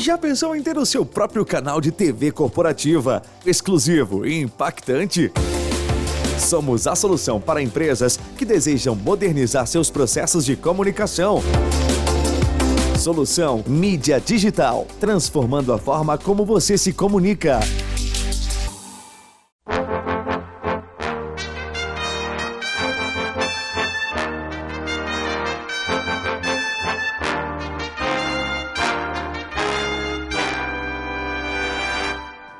Já pensou em ter o seu próprio canal de TV corporativa, exclusivo e impactante? Somos a solução para empresas que desejam modernizar seus processos de comunicação. Solução Mídia Digital, transformando a forma como você se comunica.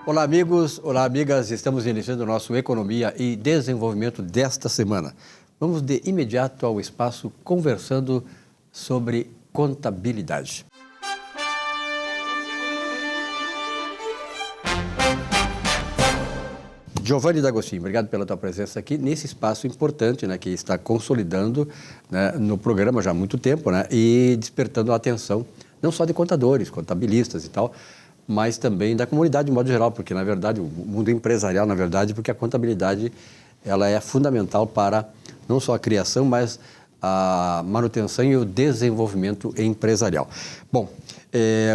Olá amigos, olá amigas, estamos iniciando o nosso Economia e Desenvolvimento desta semana. Vamos de imediato ao espaço conversando sobre contabilidade. Giovanni D'Agostino, obrigado pela tua presença aqui nesse espaço importante, né, que está consolidando, né, no programa já há muito tempo, né, e despertando a atenção não só de contadores, contabilistas e tal, mas também da comunidade de modo geral, porque, na verdade, o mundo empresarial, na verdade, porque a contabilidade ela é fundamental para não só a criação, mas a manutenção e o desenvolvimento empresarial. Bom,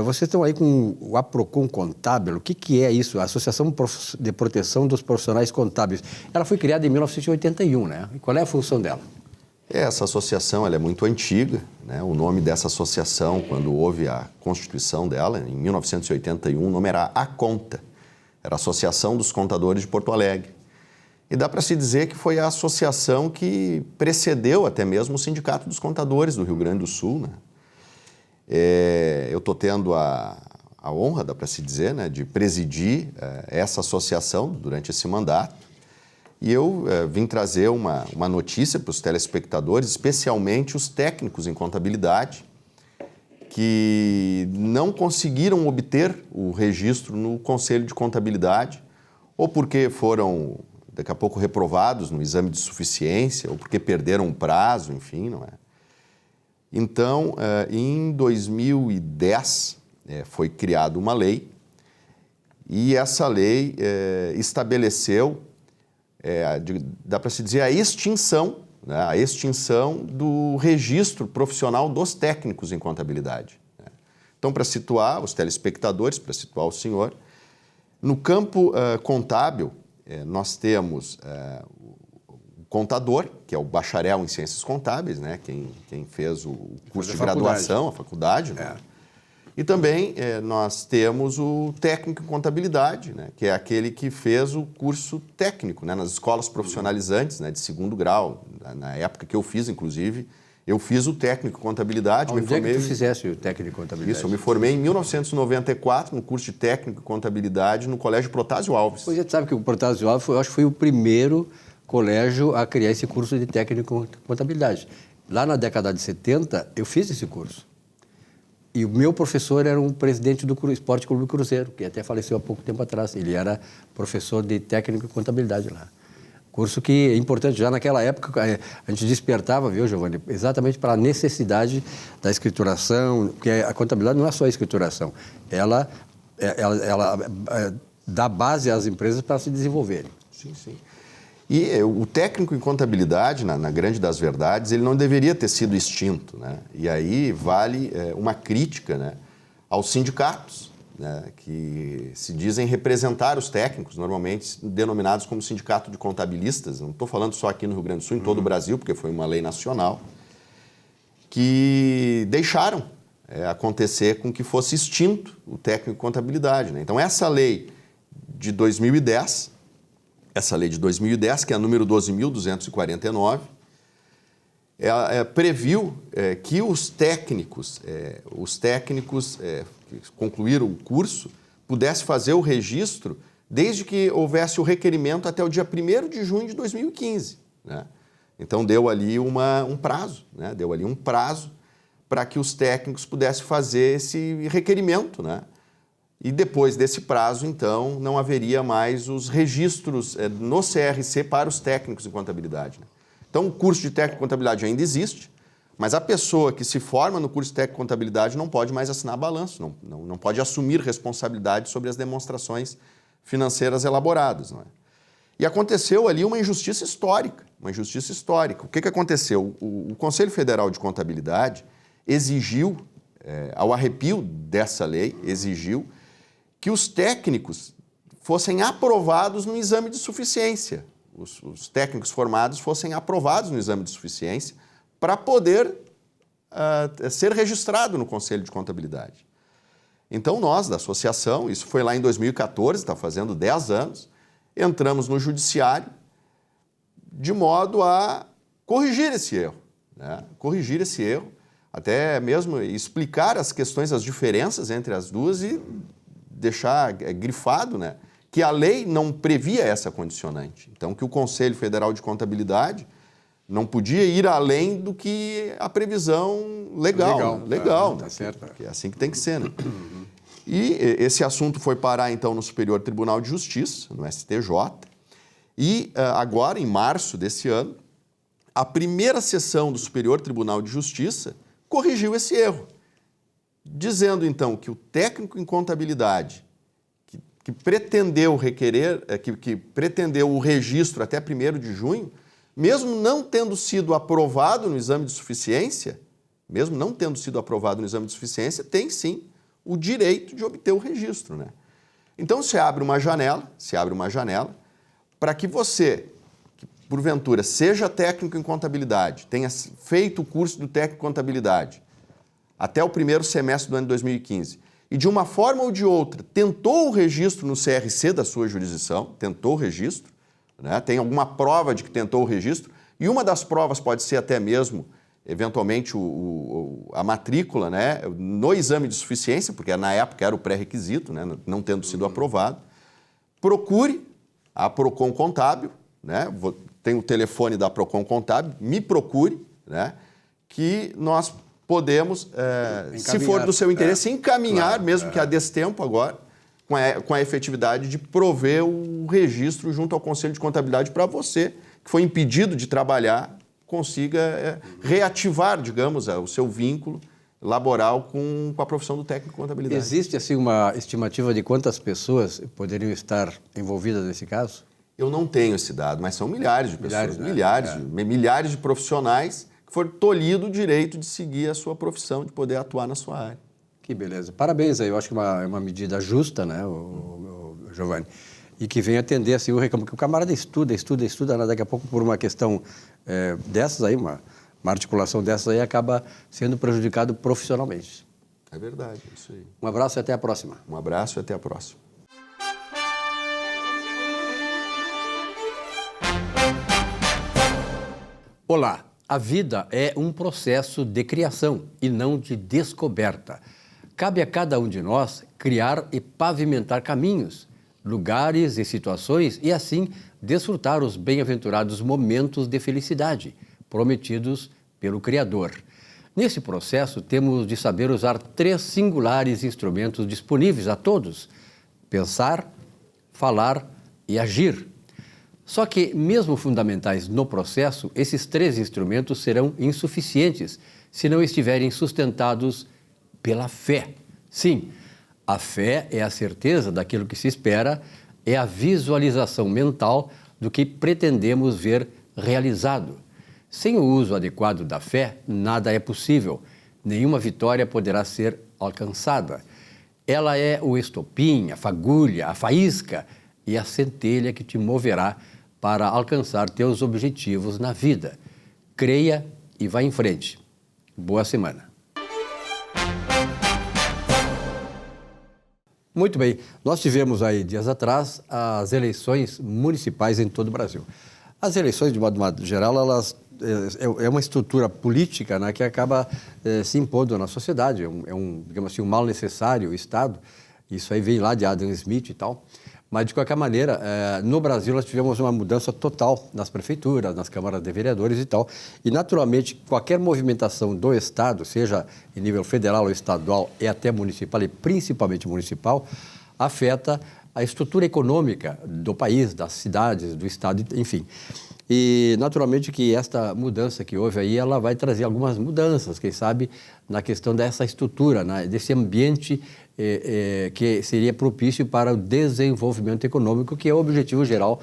vocês estão aí com o APROCON Contábil. O que é isso? A Associação de Proteção dos Profissionais Contábeis. Ela foi criada em 1981, né? E qual é a função dela? Essa associação ela é muito antiga, né? O nome dessa associação, quando houve a constituição dela, em 1981, o nome era ACONTA, era a Associação dos Contadores de Porto Alegre. E dá para se dizer que foi a associação que precedeu até mesmo o Sindicato dos Contadores do Rio Grande do Sul, né? Eu estou tendo a honra, dá para se dizer, né, de presidir essa associação durante esse mandato. E eu vim trazer uma notícia para os telespectadores, especialmente os técnicos em contabilidade, que não conseguiram obter o registro no Conselho de Contabilidade, ou porque foram, daqui a pouco, reprovados no exame de suficiência, ou porque perderam o prazo, enfim, não é? Então, em 2010, foi criada uma lei, e essa lei estabeleceu dá para se dizer a extinção, né? A extinção do registro profissional dos técnicos em contabilidade, né? Então, para situar os telespectadores, para situar o senhor, no campo contábil, nós temos o contador, que é o bacharel em ciências contábeis, né? Quem fez o curso de graduação, a faculdade, né? E também nós temos o técnico em contabilidade, né, que é aquele que fez o curso técnico, né, nas escolas profissionalizantes, né, de segundo grau. Na época que eu fiz, inclusive, eu fiz o técnico em contabilidade. Onde é que tu fizesse o técnico em contabilidade? Isso, eu me formei em 1994 no curso de técnico em contabilidade no Colégio Protásio Alves. Pois é, tu sabe que o Protásio Alves, eu acho que foi o primeiro colégio a criar esse curso de técnico em contabilidade. Lá na década de 70, eu fiz esse curso. E o meu professor era um presidente do Esporte Clube Cruzeiro, que até faleceu há pouco tempo atrás. Ele era professor de técnico e contabilidade lá. Curso que é importante. Já naquela época, a gente despertava, viu, Giovanni, exatamente para a necessidade da escrituração, porque a contabilidade não é só a escrituração. Ela dá base às empresas para se desenvolverem. Sim, sim. E o técnico em contabilidade, na grande das verdades, ele não deveria ter sido extinto, né? E aí vale uma crítica, né, aos sindicatos, né, que se dizem representar os técnicos, normalmente denominados como sindicato de contabilistas. Não estou falando só aqui no Rio Grande do Sul, em todo o Brasil, porque foi uma lei nacional, que deixaram acontecer com que fosse extinto o técnico em contabilidade, né? Então, essa lei de 2010... Essa lei de 2010, que é a número 12.249, previu que os técnicos que concluíram o curso pudessem fazer o registro desde que houvesse o requerimento até o dia 1º de junho de 2015. Né? Então, deu ali um prazo, né? Deu ali um prazo para que os técnicos pudessem fazer esse requerimento, né? E depois desse prazo, então, não haveria mais os registros no CRC para os técnicos em contabilidade, né? Então, o curso de técnico em contabilidade ainda existe, mas a pessoa que se forma no curso de técnico em contabilidade não pode mais assinar balanço, não pode assumir responsabilidade sobre as demonstrações financeiras elaboradas, não é? E aconteceu ali uma injustiça histórica, O que aconteceu? O Conselho Federal de Contabilidade exigiu ao arrepio dessa lei, exigiu que os técnicos fossem aprovados no exame de suficiência. Os técnicos formados fossem aprovados no exame de suficiência para poder ser registrado no Conselho de Contabilidade. Então, nós, da associação, isso foi lá em 2014, está fazendo 10 anos, entramos no judiciário de modo a corrigir esse erro, né? Corrigir esse erro, até mesmo explicar as questões, as diferenças entre as duas e deixar grifado, né, que a lei não previa essa condicionante. Então, que o Conselho Federal de Contabilidade não podia ir além do que a previsão legal, tá certo. Que é assim que tem que ser, né? E esse assunto foi parar, então, no Superior Tribunal de Justiça, no STJ, e agora, em março desse ano, a primeira sessão do Superior Tribunal de Justiça corrigiu esse erro, dizendo, então, que o técnico em contabilidade que pretendeu que pretendeu o registro até 1º de junho, mesmo não tendo sido aprovado no exame de suficiência, tem sim o direito de obter o registro, né? Então se abre uma janela para que você, que porventura seja técnico em contabilidade, tenha feito o curso do técnico em contabilidade até o 1º semestre do ano de 2015 e de uma forma ou de outra tentou o registro no CRC da sua jurisdição, tentou o registro, né? Tem alguma prova de que tentou o registro, e uma das provas pode ser até mesmo, eventualmente, a matrícula, né, no exame de suficiência, porque na época era o pré-requisito, né, não tendo sido aprovado. Procure a Procon Contábil, né, tem o telefone da Procon Contábil, me procure, né, que nós podemos, se for do seu interesse, encaminhar, mesmo que a destempo agora, com a efetividade de prover o registro junto ao Conselho de Contabilidade para você, que foi impedido de trabalhar, consiga reativar, digamos, o seu vínculo laboral com a profissão do técnico de contabilidade. Existe, assim, uma estimativa de quantas pessoas poderiam estar envolvidas nesse caso? Eu não tenho esse dado, mas são milhares de pessoas, milhares de profissionais que foram tolhidos o direito de seguir a sua profissão, de poder atuar na sua área. Que beleza. Parabéns aí. Eu acho que é uma medida justa, né, o Giovanni? E que vem atender assim, o reclamo, que o camarada estuda, né? Daqui a pouco por uma questão dessas aí, uma articulação dessas aí, acaba sendo prejudicado profissionalmente. É verdade, isso aí. Um abraço e até a próxima. Um abraço e até a próxima. Olá, a vida é um processo de criação e não de descoberta. Cabe a cada um de nós criar e pavimentar caminhos, lugares e situações e, assim, desfrutar os bem-aventurados momentos de felicidade prometidos pelo Criador. Nesse processo, temos de saber usar 3 singulares instrumentos disponíveis a todos: pensar, falar e agir. Só que, mesmo fundamentais no processo, esses 3 instrumentos serão insuficientes se não estiverem sustentados pela fé. Sim, a fé é a certeza daquilo que se espera, é a visualização mental do que pretendemos ver realizado. Sem o uso adequado da fé, nada é possível, nenhuma vitória poderá ser alcançada. Ela é o estopim, a fagulha, a faísca e a centelha que te moverá para alcançar teus objetivos na vida. Creia e vá em frente. Boa semana. Muito bem, nós tivemos aí dias atrás as eleições municipais em todo o Brasil. As eleições, de modo geral, elas é uma estrutura política, né, que acaba se impondo na sociedade, digamos assim, um mal necessário, o Estado. Isso aí vem lá de Adam Smith e tal. Mas, de qualquer maneira, no Brasil nós tivemos uma mudança total nas prefeituras, nas câmaras de vereadores e tal. E, naturalmente, qualquer movimentação do Estado, seja em nível federal ou estadual e até municipal, e principalmente municipal, afeta a estrutura econômica do país, das cidades, do Estado, enfim. E, naturalmente, que esta mudança que houve aí, ela vai trazer algumas mudanças, quem sabe, na questão dessa estrutura, né, desse ambiente que seria propício para o desenvolvimento econômico, que é o objetivo geral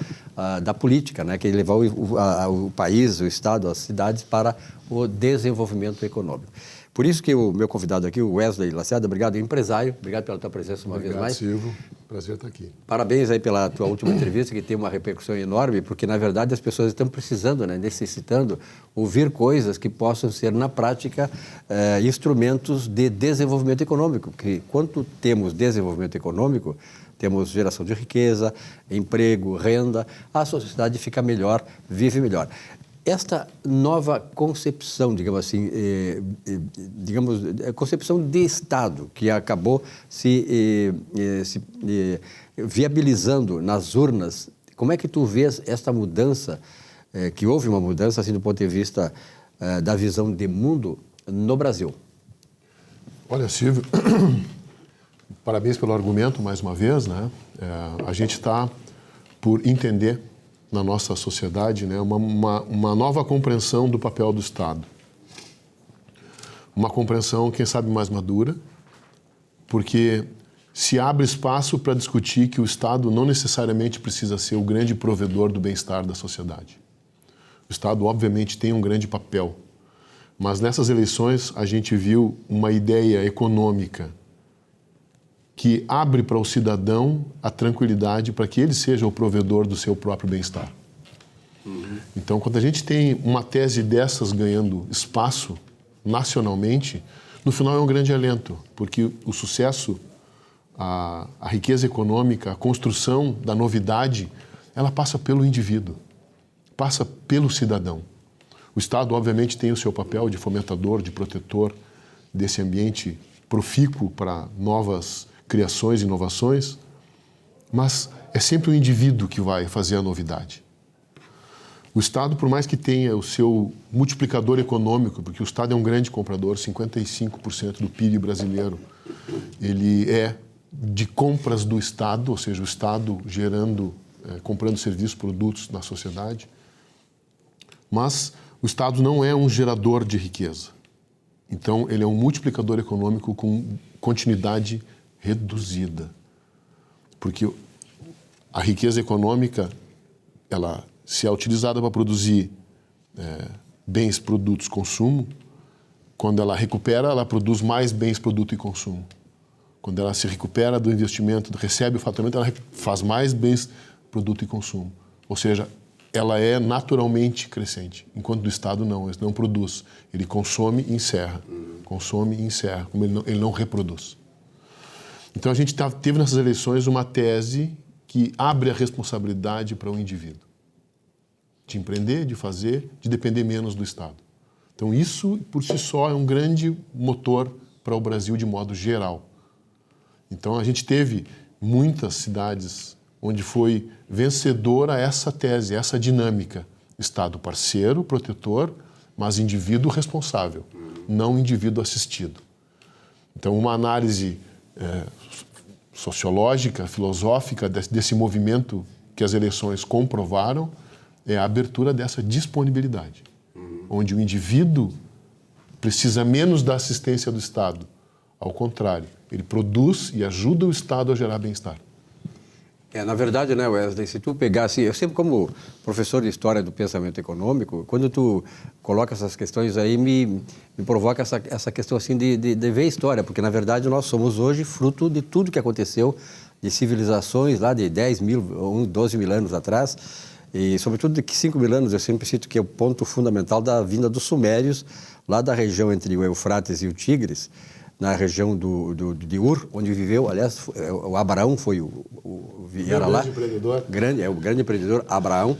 da política, né, que é levar o país, o Estado, as cidades para o desenvolvimento econômico. Por isso que o meu convidado aqui, o Wesley Lacerda, obrigado, empresário, obrigado pela tua presença uma vez mais. Obrigado, Silvio. Prazer estar aqui. Parabéns aí pela tua última entrevista, que tem uma repercussão enorme, porque, na verdade, as pessoas estão precisando, né, necessitando ouvir coisas que possam ser, na prática, instrumentos de desenvolvimento econômico. Porque, quando temos desenvolvimento econômico, temos geração de riqueza, emprego, renda, a sociedade fica melhor, vive melhor. Esta nova concepção, digamos assim, concepção de Estado, que acabou se viabilizando nas urnas, como é que tu vês esta mudança, que houve uma mudança, assim, do ponto de vista da visão de mundo no Brasil? Olha, Silvio, parabéns pelo argumento, mais uma vez, né? A gente está por entender na nossa sociedade, né, uma nova compreensão do papel do Estado. Uma compreensão, quem sabe, mais madura, porque se abre espaço para discutir que o Estado não necessariamente precisa ser o grande provedor do bem-estar da sociedade. O Estado, obviamente, tem um grande papel, mas nessas eleições a gente viu uma ideia econômica que abre para o cidadão a tranquilidade para que ele seja o provedor do seu próprio bem-estar. Então, quando a gente tem uma tese dessas ganhando espaço nacionalmente, no final é um grande alento, porque o sucesso, a riqueza econômica, a construção da novidade, ela passa pelo indivíduo, passa pelo cidadão. O Estado, obviamente, tem o seu papel de fomentador, de protetor desse ambiente profícuo para novas criações e inovações, mas é sempre o indivíduo que vai fazer a novidade. O Estado, por mais que tenha o seu multiplicador econômico, porque o Estado é um grande comprador, 55% do PIB brasileiro, ele é de compras do Estado, ou seja, o Estado gerando, comprando serviços, produtos na sociedade, mas o Estado não é um gerador de riqueza. Então, ele é um multiplicador econômico com continuidade reduzida, porque a riqueza econômica, ela, se é utilizada para produzir bens, produtos, consumo, quando ela recupera, ela produz mais bens, produto e consumo. Quando ela se recupera do investimento, recebe o faturamento, ela faz mais bens, produto e consumo. Ou seja, ela é naturalmente crescente, enquanto do Estado não, ele não produz. Ele consome e encerra, consome e encerra, como ele não reproduz. Então, a gente teve nessas eleições uma tese que abre a responsabilidade para o indivíduo. De empreender, de fazer, de depender menos do Estado. Então, isso, por si só, é um grande motor para o Brasil de modo geral. Então, a gente teve muitas cidades onde foi vencedora essa tese, essa dinâmica. Estado parceiro, protetor, mas indivíduo responsável, não indivíduo assistido. Então, uma análise sociológica, filosófica desse movimento que as eleições comprovaram é a abertura dessa disponibilidade, onde o indivíduo precisa menos da assistência do Estado. Ao contrário, ele produz e ajuda o Estado a gerar bem-estar. Na verdade, né, Wesley, se tu pegasse... Eu sempre, como professor de História do Pensamento Econômico, quando tu coloca essas questões aí, me provoca essa questão assim de ver a história, porque, na verdade, nós somos hoje fruto de tudo que aconteceu, de civilizações lá de 10 mil, 12 mil anos atrás, e, sobretudo, de 5 mil anos, eu sempre cito que é o ponto fundamental da vinda dos sumérios, lá da região entre o Eufrates e o Tigres, na região de Ur, onde viveu, aliás, o Abraão foi era lá. Empreendedor. O grande empreendedor Abraão.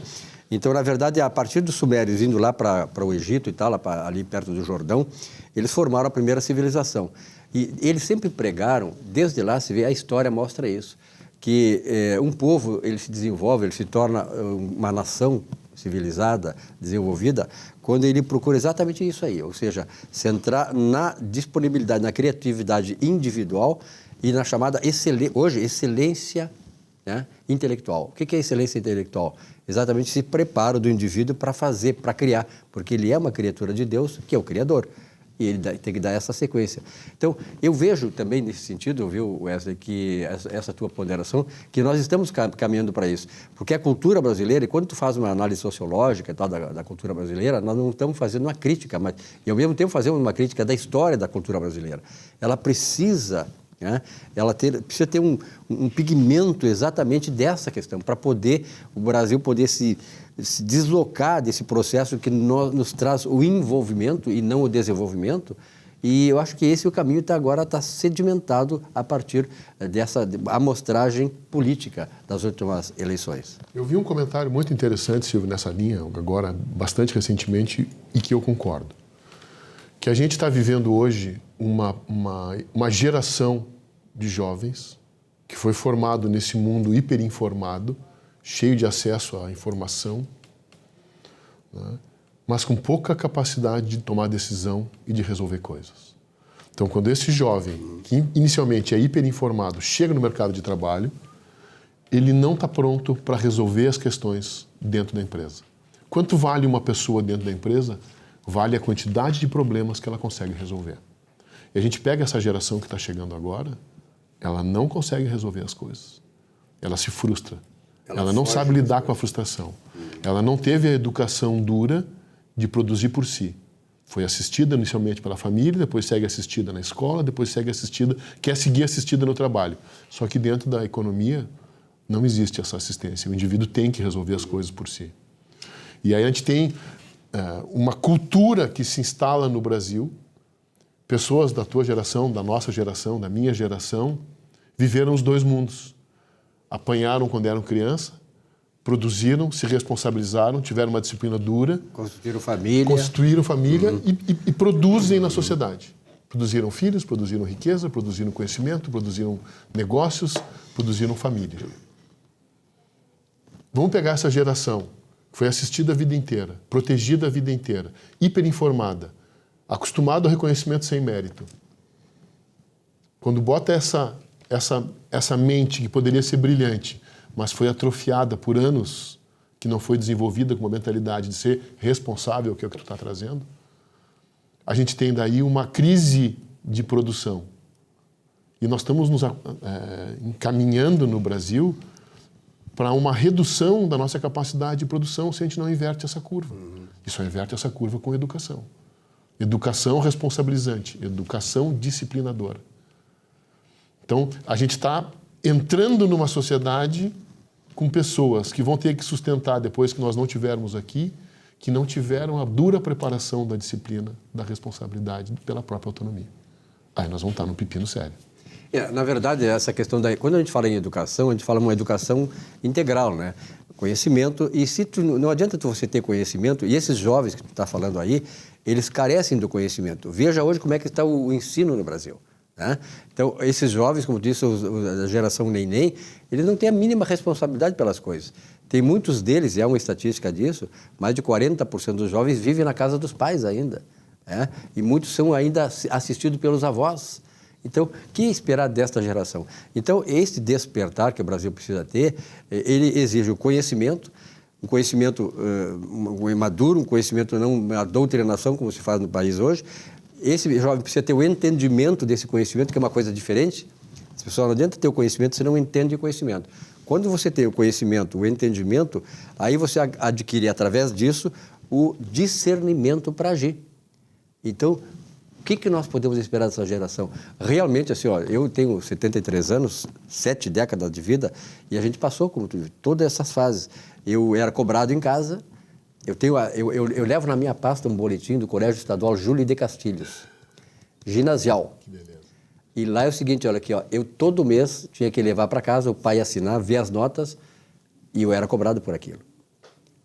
Então, na verdade, a partir dos sumérios, indo lá para o Egito e tal, ali perto do Jordão, eles formaram a primeira civilização. E eles sempre pregaram, desde lá se vê, a história mostra isso, que um povo, ele se desenvolve, ele se torna uma nação civilizada, desenvolvida, quando ele procura exatamente isso aí, ou seja, centrar na disponibilidade, na criatividade individual e na chamada excelência, né, intelectual. O que é excelência intelectual? Exatamente esse preparo do indivíduo para fazer, para criar, porque ele é uma criatura de Deus, que é o Criador. E ele tem que dar essa sequência. Então, eu vejo também nesse sentido, viu, Wesley, que essa tua ponderação, que nós estamos caminhando para isso. Porque a cultura brasileira, e quando tu faz uma análise sociológica e tal da cultura brasileira, nós não estamos fazendo uma crítica, mas, e ao mesmo tempo fazemos uma crítica da história da cultura brasileira. Ela precisa... precisa ter um pigmento exatamente dessa questão, para o Brasil poder se deslocar desse processo que nos traz o envolvimento e não o desenvolvimento. E eu acho que esse é o caminho que agora está sedimentado a partir dessa amostragem política das últimas eleições. Eu vi um comentário muito interessante, Silvio, nessa linha, agora bastante recentemente, e que eu concordo. Que a gente está vivendo hoje uma geração de jovens que foi formado nesse mundo hiperinformado, cheio de acesso à informação, né? Mas com pouca capacidade de tomar decisão e de resolver coisas. Então, quando esse jovem, que inicialmente é hiperinformado, chega no mercado de trabalho, ele não está pronto para resolver as questões dentro da empresa. Quanto vale uma pessoa dentro da empresa? Vale a quantidade de problemas que ela consegue resolver. E a gente pega essa geração que está chegando agora, ela não consegue resolver as coisas. Ela se frustra. Ela não sabe lidar com a frustração. Ela não teve a educação dura de produzir por si. Foi assistida inicialmente pela família, depois segue assistida na escola, depois segue assistida, quer seguir assistida no trabalho. Só que dentro da economia não existe essa assistência. O indivíduo tem que resolver as coisas por si. E aí a gente tem uma cultura que se instala no Brasil. Pessoas da tua geração, da nossa geração, da minha geração, viveram os dois mundos. Apanharam quando eram criança, produziram, se responsabilizaram, tiveram uma disciplina dura. Construíram família. E produzem na sociedade. Produziram filhos, produziram riqueza, produziram conhecimento, produziram negócios, produziram família. Vamos pegar essa geração, que foi assistida a vida inteira, protegida a vida inteira, hiperinformada, acostumado ao reconhecimento sem mérito. Quando bota essa mente que poderia ser brilhante, mas foi atrofiada por anos, que não foi desenvolvida com uma mentalidade de ser responsável, que é o que tu está trazendo, a gente tem daí uma crise de produção. E nós estamos nos encaminhando no Brasil para uma redução da nossa capacidade de produção se a gente não inverte essa curva. E só inverte essa curva com educação. Educação responsabilizante, educação disciplinadora. Então, a gente está entrando numa sociedade com pessoas que vão ter que sustentar, depois que nós não tivermos aqui, que não tiveram a dura preparação da disciplina, da responsabilidade pela própria autonomia. Aí nós vamos estar num pepino sério. Na verdade, essa questão quando a gente fala em educação, a gente fala uma educação integral, né? Conhecimento, e não adianta você ter conhecimento, e esses jovens que tu está falando aí, eles carecem do conhecimento. Veja hoje como é que está o ensino no Brasil. Né? Então, esses jovens, como disse a geração neném, eles não têm a mínima responsabilidade pelas coisas. Tem muitos deles, e há uma estatística disso, mais de 40% dos jovens vivem na casa dos pais ainda. Né? E muitos são ainda assistidos pelos avós. Então, o que esperar desta geração? Então, esse despertar que o Brasil precisa ter, ele exige o conhecimento, um conhecimento maduro, um conhecimento não uma doutrinação, como se faz no país hoje. Esse jovem precisa ter o entendimento desse conhecimento, que é uma coisa diferente. As pessoas não adianta ter o conhecimento se não entende o conhecimento. Quando você tem o conhecimento, o entendimento, aí você adquire, através disso, o discernimento para agir. Então, o que nós podemos esperar dessa geração? Realmente, assim, ó, eu tenho 73 anos, 7 décadas de vida, e a gente passou por todas essas fases. Eu era cobrado em casa, eu levo na minha pasta um boletim do Colégio Estadual Júlio de Castilhos, ginasial. Que beleza. E lá é o seguinte, olha aqui, ó, eu todo mês tinha que levar para casa, o pai assinar, ver as notas, e eu era cobrado por aquilo.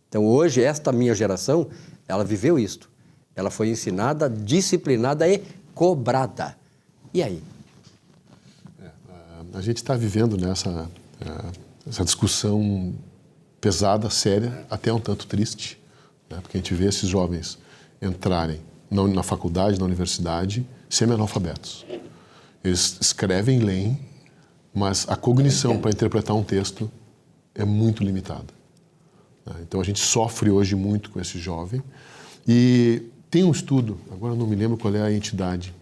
Então, hoje, esta minha geração, ela viveu isto. Ela foi ensinada, disciplinada e cobrada. E aí? A gente está vivendo essa discussão pesada, séria, até um tanto triste, né? Porque a gente vê esses jovens entrarem na faculdade, na universidade, semi-analfabetos. Eles escrevem, leem, mas a cognição para interpretar um texto é muito limitada. Então a gente sofre hoje muito com esse jovem. E Tem um estudo, agora não me lembro qual é a entidade,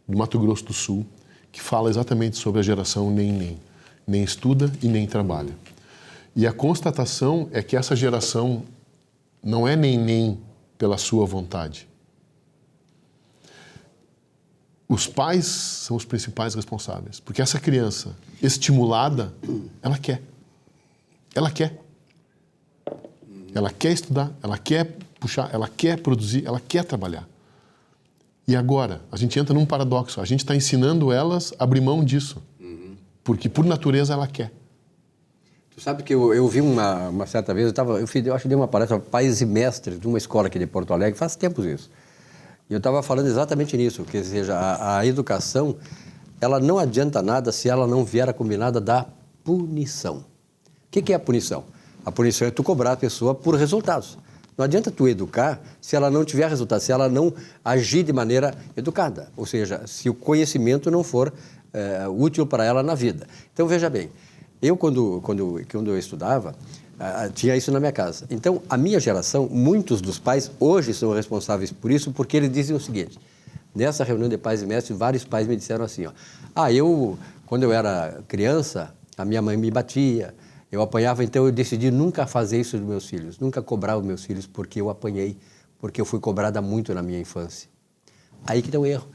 do Mato Grosso do Sul, que fala exatamente sobre a geração nem. Nem estuda e nem trabalha. E a constatação é que essa geração não é nem pela sua vontade. Os pais são os principais responsáveis, porque essa criança estimulada, ela quer. Ela quer. Ela quer estudar, ela quer puxar, ela quer produzir, ela quer trabalhar. E agora, a gente entra num paradoxo. A gente está ensinando elas a abrir mão disso. Porque, por natureza, ela quer. Tu sabe que eu vi uma certa vez, eu acho que dei uma palestra para pais e mestres de uma escola aqui de Porto Alegre, faz tempos isso. E eu estava falando exatamente nisso, que seja, a educação, ela não adianta nada se ela não vier combinada da punição. O que é a punição? A punição é tu cobrar a pessoa por resultados. Não adianta tu educar se ela não tiver resultado, se ela não agir de maneira educada. Ou seja, se o conhecimento não for útil para ela na vida. Então, veja bem, eu quando eu estudava, tinha isso na minha casa. Então, a minha geração, muitos dos pais hoje são responsáveis por isso, porque eles dizem o seguinte, nessa reunião de pais e mestres, vários pais me disseram assim, quando eu era criança, a minha mãe me batia, eu apanhava, então eu decidi nunca fazer isso dos meus filhos, nunca cobrar os meus filhos porque eu apanhei, porque eu fui cobrada muito na minha infância. Aí que deu um erro.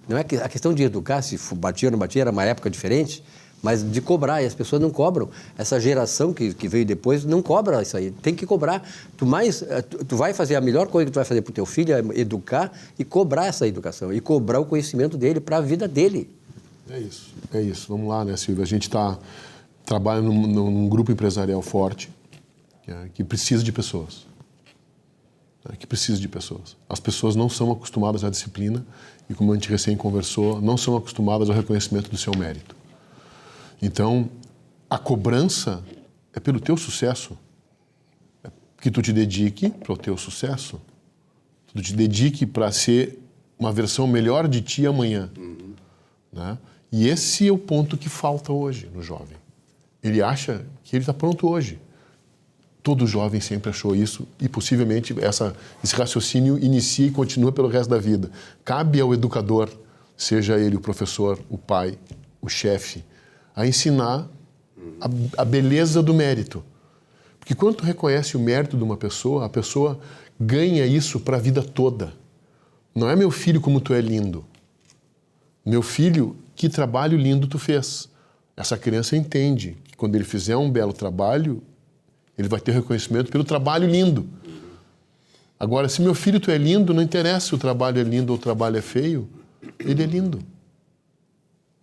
Não é que a questão de educar, se batia ou não batia, era uma época diferente, mas de cobrar, e as pessoas não cobram. Essa geração que veio depois não cobra isso aí, tem que cobrar. Tu vai fazer a melhor coisa que tu vai fazer para o teu filho, é educar e cobrar essa educação, e cobrar o conhecimento dele para a vida dele. É isso. Vamos lá, né, Silvia? A gente trabalha num grupo empresarial forte, que precisa de pessoas. As pessoas não são acostumadas à disciplina e, como a gente recém conversou, não são acostumadas ao reconhecimento do seu mérito. Então, a cobrança é pelo teu sucesso. É que tu te dedique para o teu sucesso. Tu te dedique para ser uma versão melhor de ti amanhã. Né? E esse é o ponto que falta hoje no jovem. Ele acha que ele está pronto hoje. Todo jovem sempre achou isso e possivelmente esse raciocínio inicia e continua pelo resto da vida. Cabe ao educador, seja ele o professor, o pai, o chefe, a ensinar a beleza do mérito. Porque quando tu reconhece o mérito de uma pessoa, a pessoa ganha isso para a vida toda. Não é meu filho como tu é lindo. Meu filho, que trabalho lindo tu fez. Essa criança entende que quando ele fizer um belo trabalho, ele vai ter reconhecimento pelo trabalho lindo. Agora, se meu filho tu é lindo, não interessa se o trabalho é lindo ou o trabalho é feio, ele é lindo.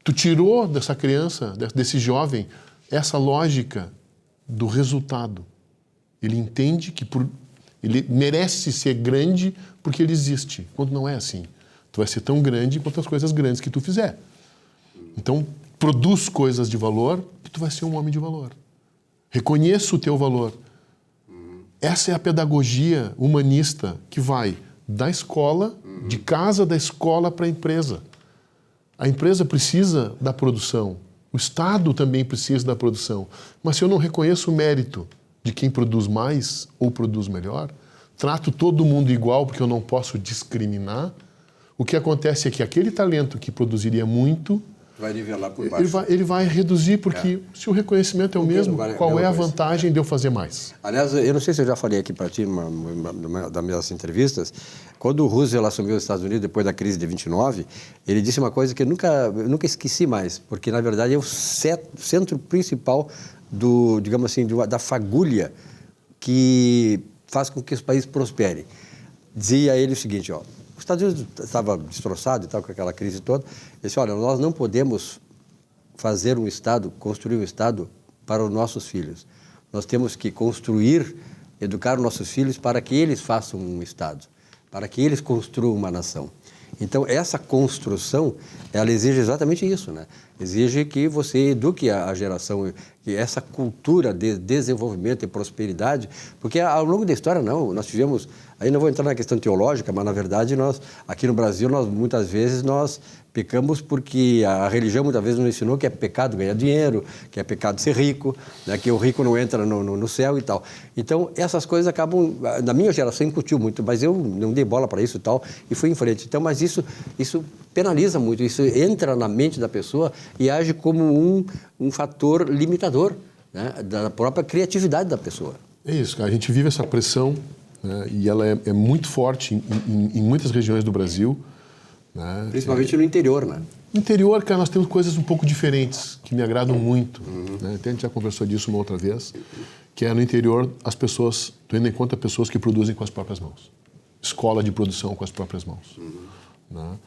Tu tirou dessa criança, desse jovem, essa lógica do resultado. Ele entende que ele merece ser grande porque ele existe, quando não é assim. Tu vai ser tão grande quanto as coisas grandes que tu fizer. Então, produz coisas de valor que tu vai ser um homem de valor. Reconheça o teu valor. Essa é a pedagogia humanista que vai da escola, de casa da escola para a empresa. A empresa precisa da produção. O Estado também precisa da produção. Mas se eu não reconheço o mérito de quem produz mais ou produz melhor, trato todo mundo igual porque eu não posso discriminar, o que acontece é que aquele talento que produziria muito vai nivelar por baixo. Ele vai reduzir, porque se o reconhecimento é o mesmo, qual é a vantagem de eu fazer mais? Aliás, eu não sei se eu já falei aqui para ti numa das minhas entrevistas, quando o Roosevelt assumiu os Estados Unidos depois da crise de 29, ele disse uma coisa que eu nunca esqueci mais, porque na verdade é o centro principal digamos assim, da fagulha que faz com que os países prosperem. Dizia ele o seguinte, os Estados Unidos estava destroçado e tal, com aquela crise toda. Ele disse, olha, nós não podemos construir um Estado para os nossos filhos. Nós temos que educar os nossos filhos para que eles façam um Estado, para que eles construam uma nação. Então, essa construção, ela exige exatamente isso, né? Exige que você eduque a geração, que essa cultura de desenvolvimento e prosperidade, porque ao longo da história, nós tivemos, aí não vou entrar na questão teológica, mas na verdade aqui no Brasil, muitas vezes nós Pecamos porque a religião muitas vezes nos ensinou que é pecado ganhar dinheiro, que é pecado ser rico, né, que o rico não entra no céu e tal. Então, essas coisas acabam... Na minha geração incutiu muito, mas eu não dei bola para isso e tal, e fui em frente. Então, mas isso penaliza muito, isso entra na mente da pessoa e age como um fator limitador, né, da própria criatividade da pessoa. É isso, cara. A gente vive essa pressão, né, e ela é muito forte em muitas regiões do Brasil. Né? Principalmente no interior, né? No interior, cara, nós temos coisas um pouco diferentes, que me agradam muito. Né? Até a gente já conversou disso uma outra vez, que é no interior as pessoas, tendo em conta pessoas que produzem com as próprias mãos. Escola de produção com as próprias mãos. Né?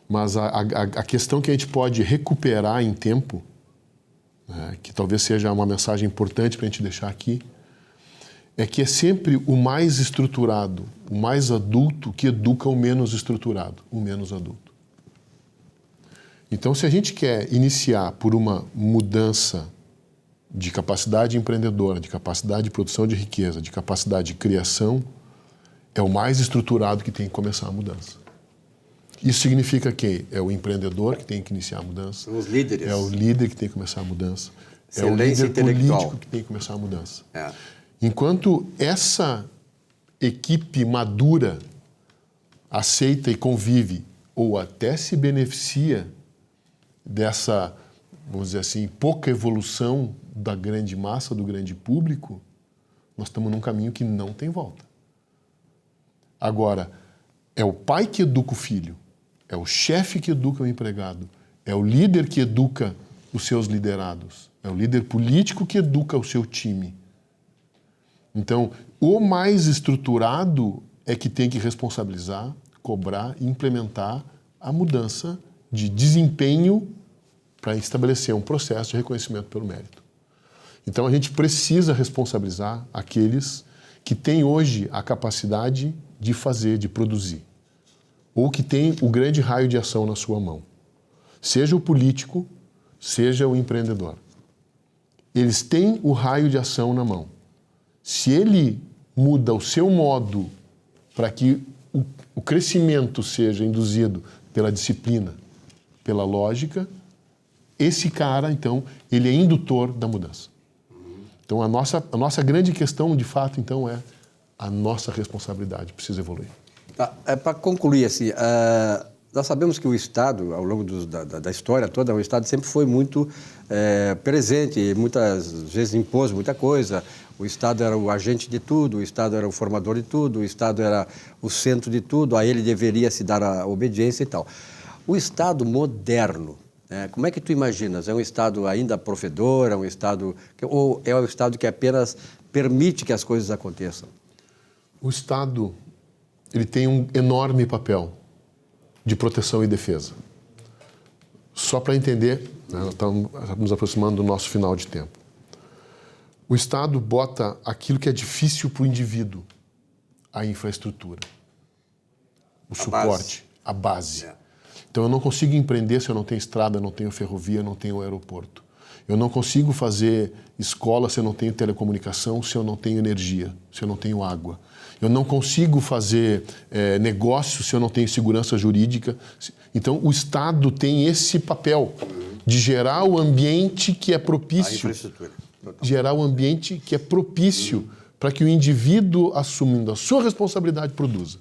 Mas a questão que a gente pode recuperar em tempo, né, que talvez seja uma mensagem importante para a gente deixar aqui, é que é sempre o mais estruturado, o mais adulto que educa o menos estruturado, o menos adulto. Então, se a gente quer iniciar por uma mudança de capacidade empreendedora, de capacidade de produção de riqueza, de capacidade de criação, é o mais estruturado que tem que começar a mudança. Isso significa que é o empreendedor que tem que iniciar a mudança. São os líderes. É o líder que tem que começar a mudança. É o Excelência líder intelectual. político que tem que começar a mudança. É. Enquanto essa equipe madura aceita e convive, ou até se beneficia dessa, vamos dizer assim, pouca evolução da grande massa, do grande público, nós estamos num caminho que não tem volta. Agora, é o pai que educa o filho, é o chefe que educa o empregado, é o líder que educa os seus liderados, é o líder político que educa o seu time. Então, o mais estruturado é que tem que responsabilizar, cobrar e implementar a mudança de desempenho para estabelecer um processo de reconhecimento pelo mérito. Então, a gente precisa responsabilizar aqueles que têm hoje a capacidade de fazer, de produzir, ou que têm o grande raio de ação na sua mão. Seja o político, seja o empreendedor. Eles têm o raio de ação na mão. Se ele muda o seu modo para que o crescimento seja induzido pela disciplina, pela lógica, esse cara, então, ele é indutor da mudança. Então, a nossa grande questão, de fato, então, é a nossa responsabilidade precisa evoluir. Tá, para concluir, assim, nós sabemos que o Estado, ao longo da história toda, o Estado sempre foi muito presente, muitas vezes impôs muita coisa. O Estado era o agente de tudo, o Estado era o formador de tudo, o Estado era o centro de tudo, a ele deveria se dar a obediência e tal. O Estado moderno, né, como é que tu imaginas? É um Estado ainda provedor, é um Estado... ou é um Estado que apenas permite que as coisas aconteçam? O Estado, ele tem um enorme papel de proteção e defesa. Só para entender, né, nós estamos nos aproximando do nosso final de tempo. O Estado bota aquilo que é difícil para o indivíduo, a infraestrutura, o suporte, a base. Então, eu não consigo empreender se eu não tenho estrada, não tenho ferrovia, não tenho aeroporto. Eu não consigo fazer escola se eu não tenho telecomunicação, se eu não tenho energia, se eu não tenho água. Eu não consigo fazer negócio se eu não tenho segurança jurídica. Então, o Estado tem esse papel de gerar o ambiente que é propício. A infraestrutura. Gerar o ambiente que é propício para que o indivíduo, assumindo a sua responsabilidade, produza.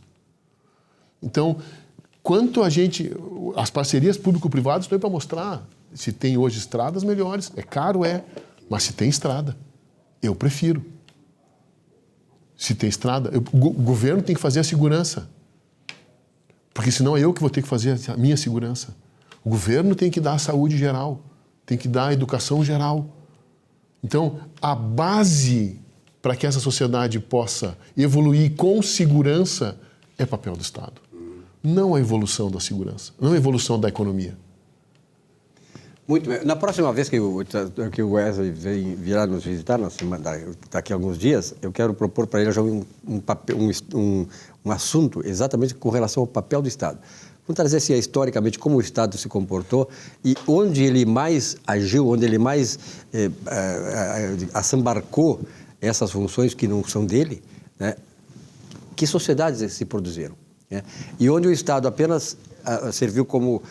Então, quanto a gente... As parcerias público-privadas estão aí para mostrar se tem hoje estradas melhores. É caro, mas se tem estrada, eu prefiro. Se tem estrada, o governo tem que fazer a segurança. Porque senão é eu que vou ter que fazer a minha segurança. O governo tem que dar a saúde geral, tem que dar a educação geral. Então, a base para que essa sociedade possa evoluir com segurança é papel do Estado. Não a evolução da segurança, não a evolução da economia. Muito bem. Na próxima vez que o Wesley virá nos visitar, daqui a alguns dias, eu quero propor para ele já um assunto exatamente com relação ao papel do Estado. Vamos trazer assim, historicamente como o Estado se comportou e onde ele mais agiu, onde ele mais assambarcou essas funções que não são dele, né? Que sociedades se produziram, né? E onde o Estado apenas serviu como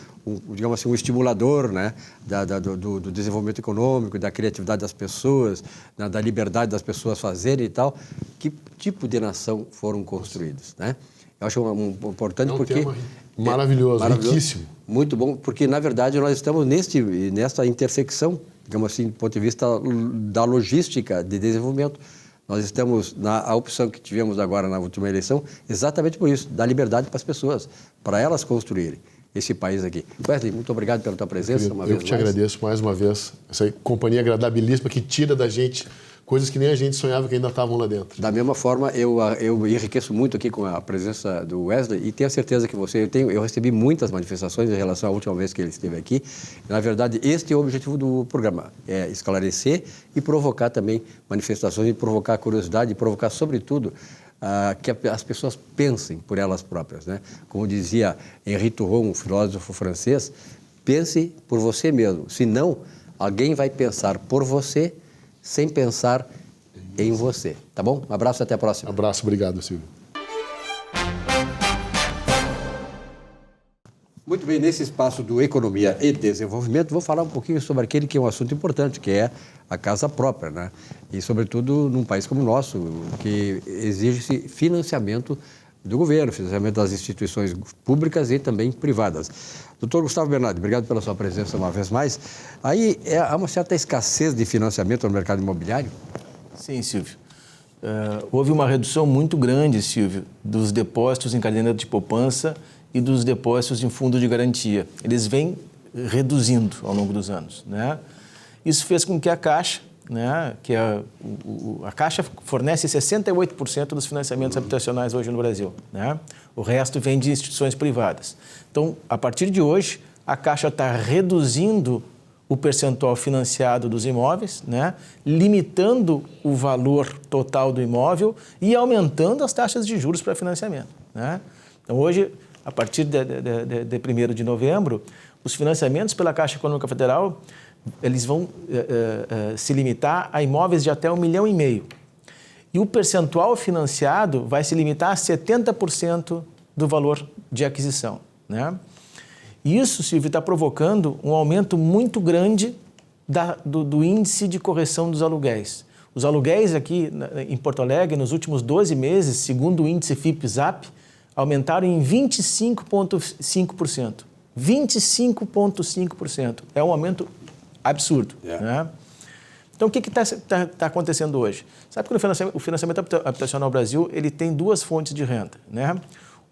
digamos assim, um estimulador, né, do desenvolvimento econômico, da criatividade das pessoas, da liberdade das pessoas fazerem e tal. Que tipo de nação foram construídos, né? Eu acho importante porque... Tema maravilhoso, riquíssimo. Muito bom, porque, na verdade, nós estamos nessa intersecção, digamos assim, do ponto de vista da logística de desenvolvimento. Nós estamos a opção que tivemos agora na última eleição, exatamente por isso, dar liberdade para as pessoas, para elas construírem esse país aqui. Wesley, muito obrigado pela tua presença uma vez mais. Eu te agradeço mais uma vez, essa companhia agradabilíssima que tira da gente coisas que nem a gente sonhava que ainda estavam lá dentro. Da mesma forma, eu enriqueço muito aqui com a presença do Wesley e tenho a certeza que eu recebi muitas manifestações em relação à última vez que ele esteve aqui. Na verdade, este é o objetivo do programa, é esclarecer e provocar também manifestações, e provocar curiosidade, e provocar, sobretudo, que as pessoas pensem por elas próprias, né? Como dizia Henri Thoreau, um filósofo francês, pense por você mesmo, senão alguém vai pensar por você sem pensar em você, tá bom? Um abraço e até a próxima. Abraço, obrigado, Silvio. Muito bem, nesse espaço do Economia e Desenvolvimento, vou falar um pouquinho sobre aquele que é um assunto importante, que é a casa própria, né? E, sobretudo, num país como o nosso, que exige financiamento do governo, financiamento das instituições públicas e também privadas. Doutor Gustavo Bernardi, obrigado pela sua presença uma vez mais. Aí há uma certa escassez de financiamento no mercado imobiliário? Sim, Silvio. Houve uma redução muito grande, Silvio, dos depósitos em caderneta de poupança e dos depósitos em fundo de garantia. Eles vêm reduzindo ao longo dos anos, né? Isso fez com que a Caixa, né, que a Caixa fornece 68% dos financiamentos habitacionais hoje no Brasil, né? O resto vem de instituições privadas. Então, a partir de hoje, a Caixa está reduzindo o percentual financiado dos imóveis, né, limitando o valor total do imóvel e aumentando as taxas de juros para financiamento, né? Então, hoje, a partir de 1º de novembro, os financiamentos pela Caixa Econômica Federal, eles vão se limitar a imóveis de até 1,5 milhão. E o percentual financiado vai se limitar a 70% do valor de aquisição, né? E isso, Silvio, está provocando um aumento muito grande do índice de correção dos aluguéis. Os aluguéis aqui em Porto Alegre, nos últimos 12 meses, segundo o índice FIPE-ZAP, aumentaram em 25,5%. 25,5%. É um aumento absurdo, né? Então, o que está acontecendo hoje? Sabe que o financiamento habitacional no Brasil ele tem duas fontes de renda, né?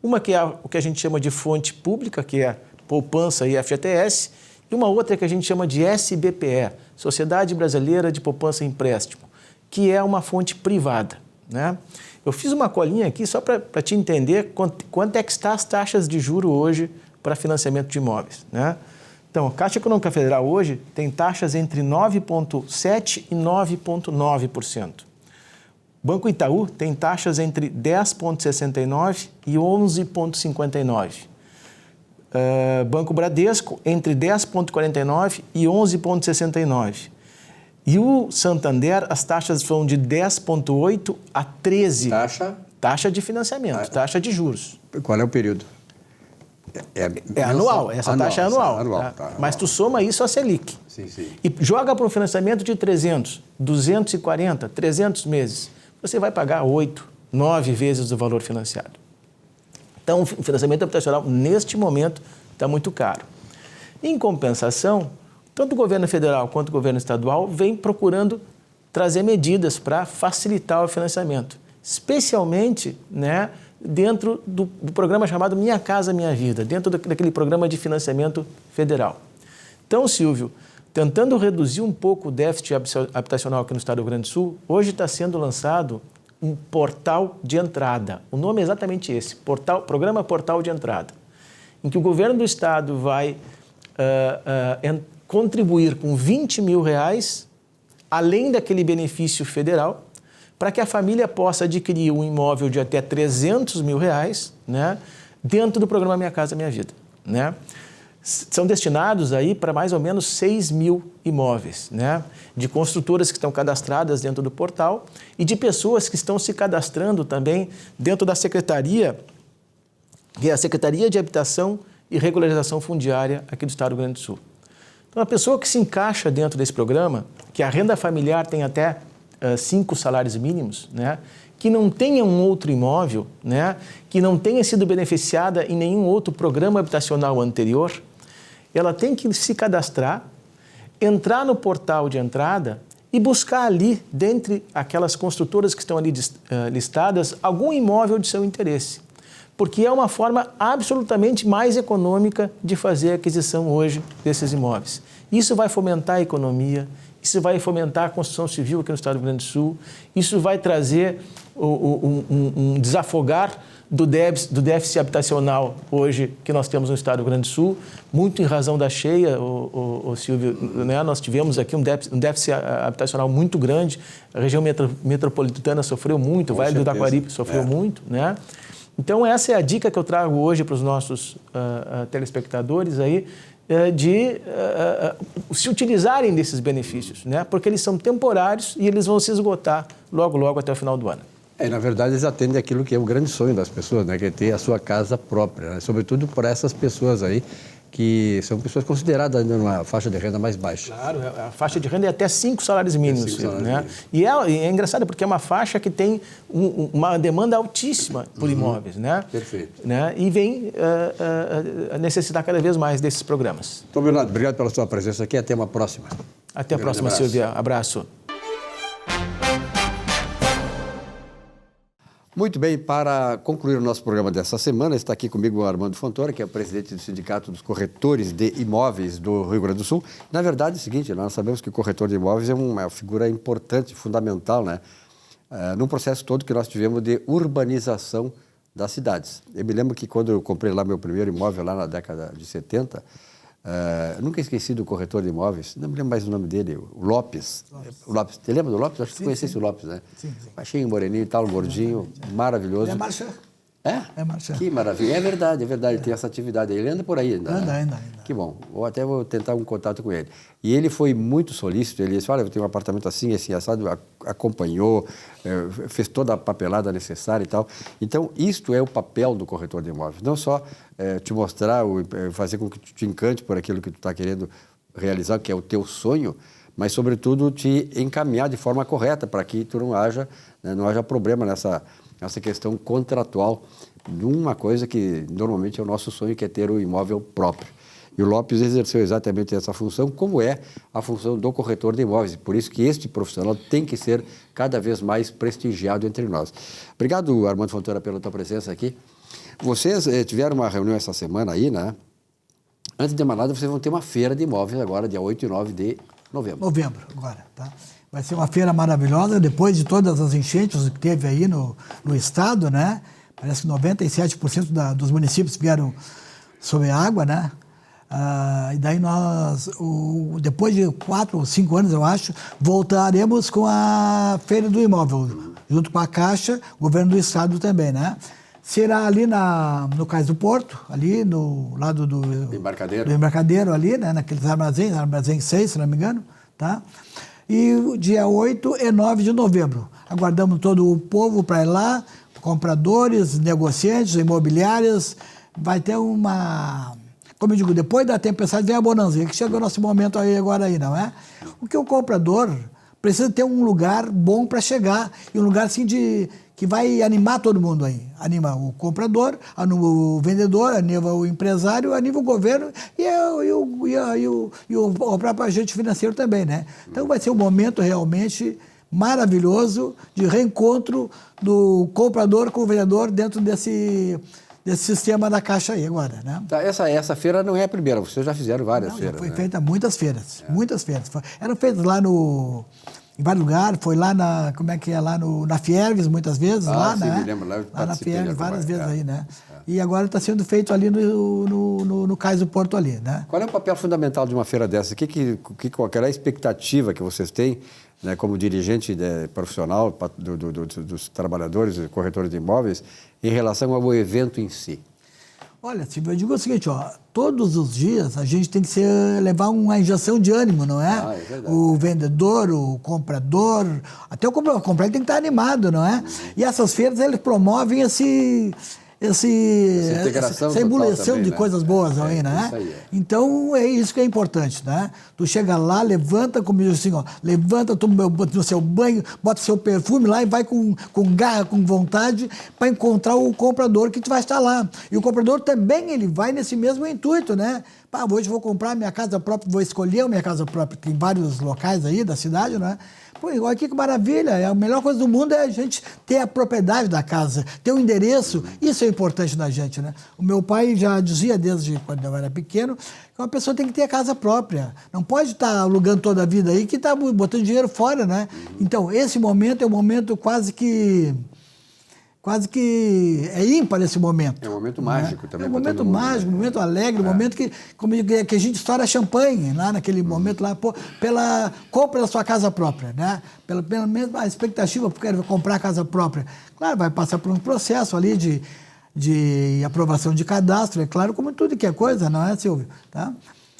Uma que é o que a gente chama de fonte pública, que é poupança e FGTS, e uma outra que a gente chama de SBPE, Sociedade Brasileira de Poupança e Empréstimo, que é uma fonte privada, né? Eu fiz uma colinha aqui só para te entender quanto é que está as taxas de juro hoje para financiamento de imóveis, né? Então, a Caixa Econômica Federal hoje tem taxas entre 9,7% e 9,9%. Banco Itaú tem taxas entre 10,69% e 11,59%. Banco Bradesco entre 10,49% e 11,69%. E o Santander, as taxas vão de 10,8% a 13%. Taxa de financiamento, taxa de juros. Qual é o período? É anual, essa taxa é anual. Tá. Mas tu soma isso a Selic. Sim, sim. E joga para um financiamento de 300, 240, 300 meses. Você vai pagar 8, 9 vezes o valor financiado. Então, o financiamento habitacional, neste momento, está muito caro. Em compensação, tanto o governo federal quanto o governo estadual vem procurando trazer medidas para facilitar o financiamento, especialmente, né, dentro do programa chamado Minha Casa Minha Vida, dentro daquele programa de financiamento federal. Então, Silvio, tentando reduzir um pouco o déficit habitacional aqui no estado do Rio Grande do Sul, hoje está sendo lançado um portal de entrada. O nome é exatamente esse, Programa Portal de Entrada, em que o governo do estado vai contribuir com R$20 mil, além daquele benefício federal, para que a família possa adquirir um imóvel de até R$300 mil, né, dentro do programa Minha Casa Minha Vida, né? São destinados aí para mais ou menos 6 mil imóveis, né, de construtoras que estão cadastradas dentro do portal e de pessoas que estão se cadastrando também dentro da Secretaria, que é a Secretaria de Habitação e regularização fundiária aqui do Estado do Rio Grande do Sul. Então, a pessoa que se encaixa dentro desse programa, que a renda familiar tem até 5 salários mínimos, né, que não tenha um outro imóvel, né, que não tenha sido beneficiada em nenhum outro programa habitacional anterior, ela tem que se cadastrar, entrar no portal de entrada e buscar ali, dentre aquelas construtoras que estão ali listadas, algum imóvel de seu interesse. Porque é uma forma absolutamente mais econômica de fazer a aquisição hoje desses imóveis. Isso vai fomentar a economia, isso vai fomentar a construção civil aqui no Estado do Rio Grande do Sul, isso vai trazer um desafogar do déficit habitacional hoje que nós temos no Estado do Rio Grande do Sul, muito em razão da cheia, Silvio, né? Nós tivemos aqui um déficit habitacional muito grande, a região metropolitana sofreu muito, o Vale do Taquaripe sofreu muito, né? Então, essa é a dica que eu trago hoje para os nossos telespectadores aí, de se utilizarem desses benefícios, né? Porque eles são temporários e eles vão se esgotar logo, logo até o final do ano. Na verdade, eles atendem aquilo que é o grande sonho das pessoas, né? Que é ter a sua casa própria, né? Sobretudo por essas pessoas aí que são pessoas consideradas ainda numa faixa de renda mais baixa. Claro, a faixa de renda é até 5 salários mínimos. Né? E é engraçado porque é uma faixa que tem uma demanda altíssima por imóveis. Né? Perfeito. Né? E vem a necessitar cada vez mais desses programas. Então, Bernardo, obrigado pela sua presença aqui. Até uma próxima. Até a próxima, Silvia. Abraço. Muito bem, para concluir o nosso programa dessa semana, está aqui comigo o Armando Fontoura, que é o presidente do Sindicato dos Corretores de Imóveis do Rio Grande do Sul. Na verdade é o seguinte, nós sabemos que o corretor de imóveis é uma figura importante, fundamental, né? Num processo todo que nós tivemos de urbanização das cidades. Eu me lembro que quando eu comprei lá meu primeiro imóvel, lá na década de 70, nunca esqueci do corretor de imóveis, não me lembro mais o nome dele, o Lopes. O Lopes. Você lembra do Lopes? Acho que você conhecesse o Lopes, né? Sim. Baixinho, moreninho e tal, gordinho, maravilhoso. Ele é marchand. É marchand. Que maravilha. É verdade, tem essa atividade. Ele anda por aí ainda. Anda. Que bom. Vou tentar um contato com ele. E ele foi muito solícito. Ele disse, olha, eu tenho um apartamento assim, assado, acompanhou, fez toda a papelada necessária e tal. Então, isto é o papel do corretor de imóveis. Não só te mostrar, fazer com que tu te encante por aquilo que tu está querendo realizar, que é o teu sonho, mas, sobretudo, te encaminhar de forma correta para que tu não haja problema nessa questão contratual de uma coisa que normalmente é o nosso sonho, que é ter o imóvel próprio. E o Lopes exerceu exatamente essa função, como é a função do corretor de imóveis. Por isso que este profissional tem que ser cada vez mais prestigiado entre nós. Obrigado, Armando Fontoura, pela tua presença aqui. Vocês tiveram uma reunião essa semana aí, né? Antes de mais nada, vocês vão ter uma feira de imóveis agora, dia 8 e 9 de novembro. Novembro, agora, tá? Vai ser uma feira maravilhosa, depois de todas as enchentes que teve aí no estado, né? Parece que 97% dos municípios vieram sob água, né? E daí nós, depois de 4 ou 5 anos, eu acho, voltaremos com a Feira do Imóvel, junto com a Caixa, o governo do estado também, né? Será ali no Cais do Porto, ali no lado do embarcadeiro ali, né? Naqueles armazém 6, se não me engano, tá? E o dia 8 e 9 de novembro. Aguardamos todo o povo para ir lá, compradores, negociantes, imobiliárias. Vai ter uma... Como eu digo, depois da tempestade vem a bonança, que chegou o nosso momento aí agora, não é? O que o comprador precisa ter um lugar bom para chegar, e um lugar assim que vai animar todo mundo aí. Anima o comprador, anima o vendedor, anima o empresário, anima o governo e o próprio agente financeiro também, né? Então vai ser um momento realmente maravilhoso de reencontro do comprador com o vendedor dentro desse sistema da Caixa aí agora, né? Tá, essa feira não é a primeira, vocês já fizeram várias feiras, foi feita muitas feiras, muitas feiras. Eram feitas lá em vários lugares, foi lá na Fiergues muitas vezes, lá, sim, né? me lembro, lá na Fiergues, várias vezes aí, né? E agora está sendo feito ali no Cais do Porto ali, né? Qual é o papel fundamental de uma feira dessa? Qual é a expectativa que vocês têm, né, como dirigente profissional dos trabalhadores, corretores de imóveis, em relação ao evento em si? Olha, Silvio, eu digo o seguinte, todos os dias a gente tem que levar uma injeção de ânimo, não é? É verdade. O vendedor, o comprador, até o comprador tem que estar animado, não é? E essas feiras, eles promovem essa integração ebulição também, de né? coisas boas aí, né? Isso aí, Então, é isso que é importante, né? Tu chega lá, levanta, como diz assim, ó, levanta, toma no seu banho, bota seu perfume lá e vai com garra, com vontade, para encontrar o comprador que tu vai estar lá. E o comprador também, ele vai nesse mesmo intuito, né? Pá, hoje vou comprar minha casa própria, vou escolher a minha casa própria. Tem vários locais aí da cidade, né? Pô, olha que maravilha, a melhor coisa do mundo é a gente ter a propriedade da casa, ter o endereço, isso é importante na gente, né? O meu pai já dizia desde quando eu era pequeno que uma pessoa tem que ter a casa própria, não pode estar alugando toda a vida aí que está botando dinheiro fora, né? Então, esse momento é um momento quase que é ímpar esse momento. É um momento mágico também. É um momento mágico, um momento alegre, um momento que a gente estoura champanhe lá naquele momento lá, pela compra da sua casa própria, né? Pela mesma expectativa, porque ele vai comprar a casa própria. Claro, vai passar por um processo ali de aprovação de cadastro, é claro, como tudo que é coisa, não é, Silvio? Tá?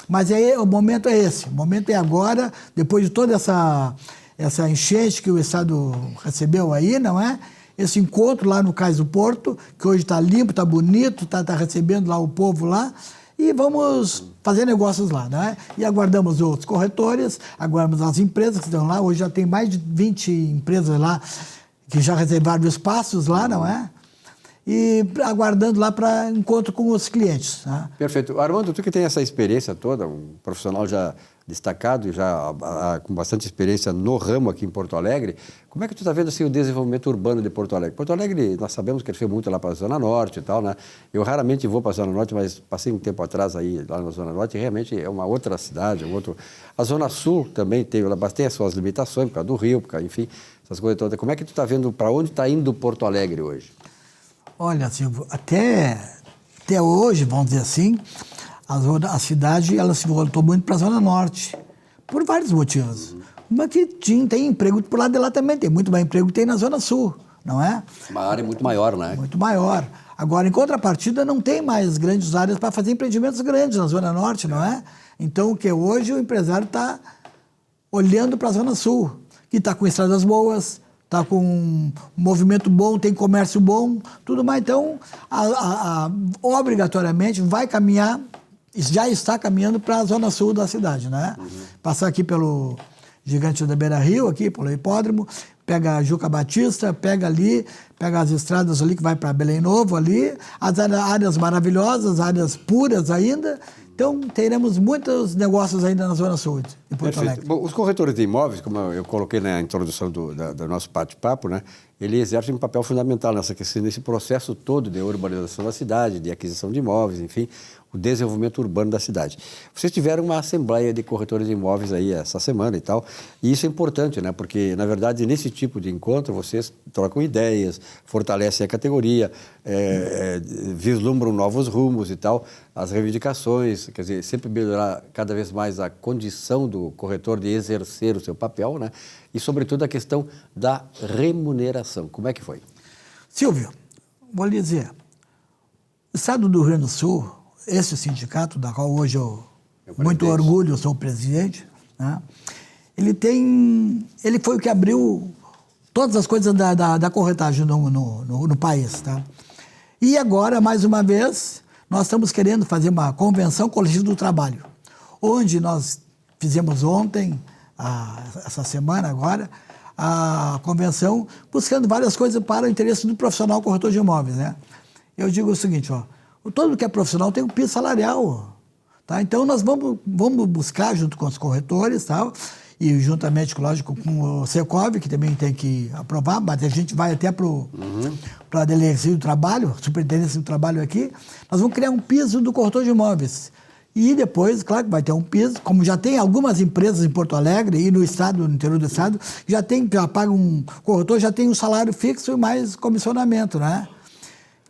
Mas aí, o momento é esse, o momento é agora, depois de toda essa enchente que o Estado recebeu aí, não é? Esse encontro lá no Cais do Porto, que hoje está limpo, está bonito, está recebendo lá o povo lá, e vamos fazer negócios lá, né? E aguardamos outros corretores, aguardamos as empresas que estão lá, hoje já tem mais de 20 empresas lá que já reservaram espaços lá, não é? E aguardando lá para encontro com os clientes. Né? Perfeito. Armando, tu que tem essa experiência toda, um profissional já destacado e já com bastante experiência no ramo aqui em Porto Alegre, como é que tu está vendo assim, o desenvolvimento urbano de Porto Alegre? Porto Alegre, nós sabemos que cresceu muito lá para a Zona Norte e tal, né? Eu raramente vou para a Zona Norte, mas passei um tempo atrás aí lá na Zona Norte e realmente é uma outra cidade, A Zona Sul também tem as suas limitações, por causa do Rio, enfim, essas coisas todas. Como é que tu está vendo, para onde está indo Porto Alegre hoje? Olha, Silvio, até hoje, vamos dizer assim, a cidade ela se voltou muito para a Zona Norte, por vários motivos. Mas que tem emprego por lá de lá também, tem muito mais emprego que tem na Zona Sul, não é? Uma área muito maior, né? Muito maior. Agora, em contrapartida, não tem mais grandes áreas para fazer empreendimentos grandes na Zona Norte, não é? Então, que hoje o empresário está olhando para a Zona Sul, que está com estradas boas, está com um movimento bom, tem comércio bom, tudo mais. Então, obrigatoriamente vai caminhar, já está caminhando para a Zona Sul da cidade, né? Passar aqui pelo Gigante da Beira Rio, aqui pelo hipódromo, pega a Juca Batista, pega as estradas ali que vai para Belém Novo ali, as áreas maravilhosas, áreas puras ainda. Então, teremos muitos negócios ainda na Zona Sul de Porto Alegre. Bom, os corretores de imóveis, como eu coloquei na introdução do nosso bate-papo, né, ele exerce um papel fundamental nesse processo todo de urbanização da cidade, de aquisição de imóveis, enfim, o desenvolvimento urbano da cidade. Vocês tiveram uma assembleia de corretores de imóveis aí essa semana e tal, e isso é importante, né, porque, na verdade, nesse tipo de encontro, vocês trocam ideias, fortalecem a categoria, vislumbram novos rumos e tal, as reivindicações, quer dizer, sempre melhorar cada vez mais a condição do corretor de exercer o seu papel, né, e, sobretudo, a questão da remuneração. Como é que foi? Silvio, vou lhe dizer, o Estado do Rio Grande do Sul, esse sindicato, da qual hoje eu, muito orgulho, sou o presidente, né? Ele foi o que abriu todas as coisas da corretagem no país. Tá? E agora, mais uma vez, nós estamos querendo fazer uma convenção coletiva do trabalho, onde nós fizemos ontem, essa semana agora, a convenção, buscando várias coisas para o interesse do profissional corretor de imóveis. Né? Eu digo o seguinte, todo que é profissional tem um piso salarial. Tá? Então, nós vamos buscar, junto com os corretores, tal, e juntamente, lógico, com o Secov, que também tem que aprovar, mas a gente vai até para a Delegacia do Trabalho, Superintendência do Trabalho aqui, nós vamos criar um piso do corretor de imóveis. E depois, claro que vai ter um piso, como já tem algumas empresas em Porto Alegre e no estado, no interior do estado, já paga um corretor, já tem um salário fixo e mais comissionamento, né?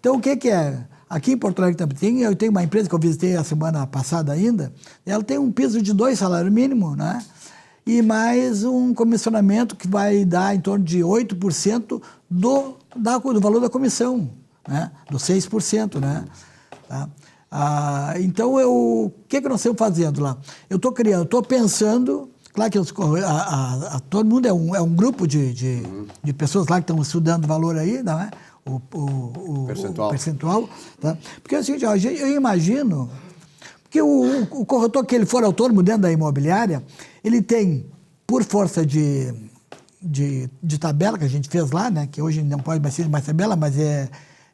Então, o que é? Aqui em Porto Alegre também eu tenho uma empresa que eu visitei a semana passada ainda, ela tem um piso de 2 salários mínimos, né? E mais um comissionamento que vai dar em torno de 8% do valor da comissão, né? Do 6%, né? Tá? Então, o que nós estamos fazendo lá? Eu estou pensando, claro que todo mundo é um grupo de pessoas lá que estão estudando valor aí, não é? Percentual. o percentual, tá? Porque é o seguinte, eu imagino que o corretor, que ele for autônomo dentro da imobiliária, ele tem, por força de tabela que a gente fez lá, né? Que hoje não pode mais ser mais tabela, mas é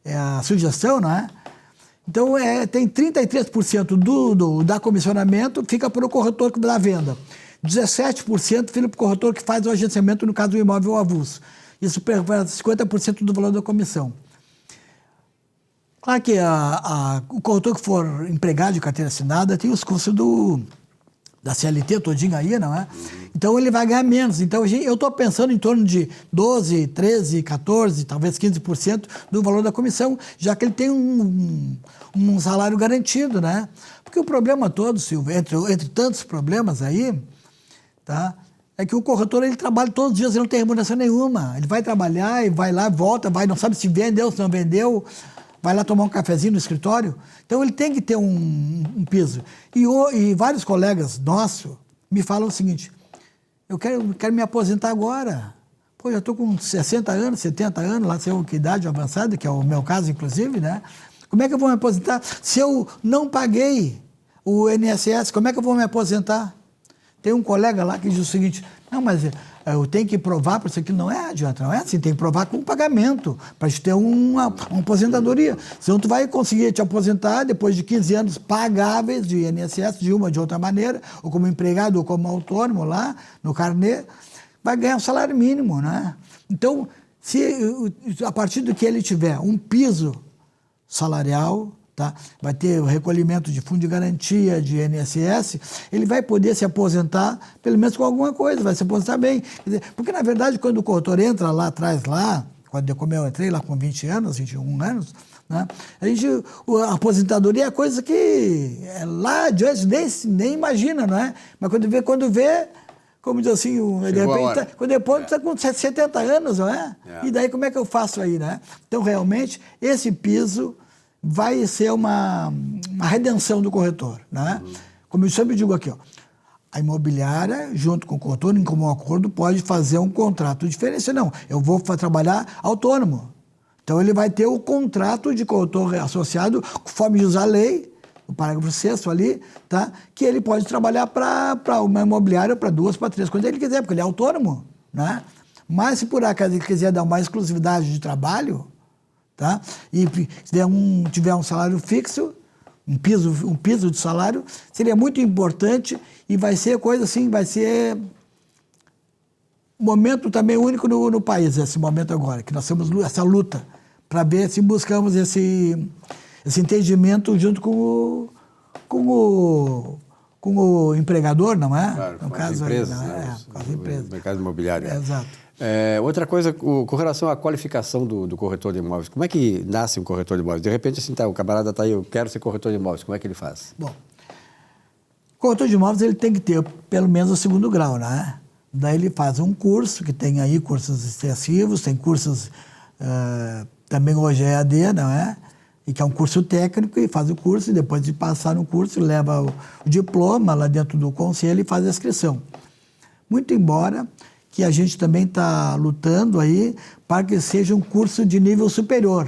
a sugestão, não é? Então, tem 33% da comissionamento fica para o corretor que dá a venda. 17% fica para o corretor que faz o agenciamento, no caso do imóvel avulso. Isso para 50% do valor da comissão. Claro que o corretor que for empregado de carteira assinada tem os custos da CLT todinho aí, não é? Então ele vai ganhar menos. Então eu estou pensando em torno de 12, 13, 14, talvez 15% do valor da comissão, já que ele tem um salário garantido, né? Porque o problema todo, Silvio, entre tantos problemas aí, tá? É que o corretor, ele trabalha todos os dias, ele não tem remuneração nenhuma. Ele vai trabalhar e vai lá, volta, não sabe se vendeu, se não vendeu, vai lá tomar um cafezinho no escritório. Então, ele tem que ter um piso. E vários colegas nossos me falam o seguinte, eu quero me aposentar agora. Pô, já estou com 60 anos, 70 anos, lá sei que idade avançada, que é o meu caso, inclusive, né? Como é que eu vou me aposentar se eu não paguei o INSS? Como é que eu vou me aposentar? Tem um colega lá que diz o seguinte, não, mas eu tenho que provar para isso aqui. Não adianta, não é assim, tem que provar com pagamento, para te ter uma aposentadoria. Senão tu vai conseguir te aposentar depois de 15 anos pagáveis de INSS, de uma ou de outra maneira, ou como empregado, ou como autônomo lá, no carnê, vai ganhar um salário mínimo, né? Então, a partir do que ele tiver um piso salarial, tá? Vai ter o recolhimento de fundo de garantia, de INSS, ele vai poder se aposentar, pelo menos com alguma coisa, vai se aposentar bem. Quer dizer, porque, na verdade, quando o corretor entra lá atrás, como eu entrei lá com 20 anos, 21 anos, né? A aposentadoria é coisa que lá adiante nem imagina, não é? Mas quando vê como diz assim, de repente, depois está com 70 anos, não é? E daí como é que eu faço aí, né? Então, realmente, esse piso vai ser uma redenção do corretor, né? Como eu sempre digo aqui, ó, a imobiliária, junto com o corretor, em comum acordo, pode fazer um contrato diferente. Não, eu vou trabalhar autônomo. Então, ele vai ter o contrato de corretor associado, conforme diz a lei, o parágrafo 6º ali, tá? Que ele pode trabalhar para uma imobiliária, para 2, para 3, quando ele quiser, porque ele é autônomo, né? Mas se por acaso ele quiser dar uma exclusividade de trabalho, tá? E se tiver um salário fixo, um piso de salário, seria muito importante e vai ser coisa assim, vai ser um momento também único no país, esse momento agora, que nós temos essa luta para ver se buscamos esse entendimento junto com o empregador, não é? Claro, no com caso as empresas, aí, né? com as empresas. O mercado imobiliário. Exato. Outra coisa, com relação à qualificação do corretor de imóveis, como é que nasce um corretor de imóveis? De repente, assim, o camarada está aí, eu quero ser corretor de imóveis, como é que ele faz? Bom, o corretor de imóveis ele tem que ter pelo menos o 2º grau, né? Daí ele faz um curso, que tem aí cursos extensivos, tem cursos, também hoje é EAD, não é? E que é um curso técnico, e faz o curso, e depois de passar no curso, leva o diploma lá dentro do conselho e faz a inscrição. Muito embora que a gente também está lutando aí para que seja um curso de nível superior.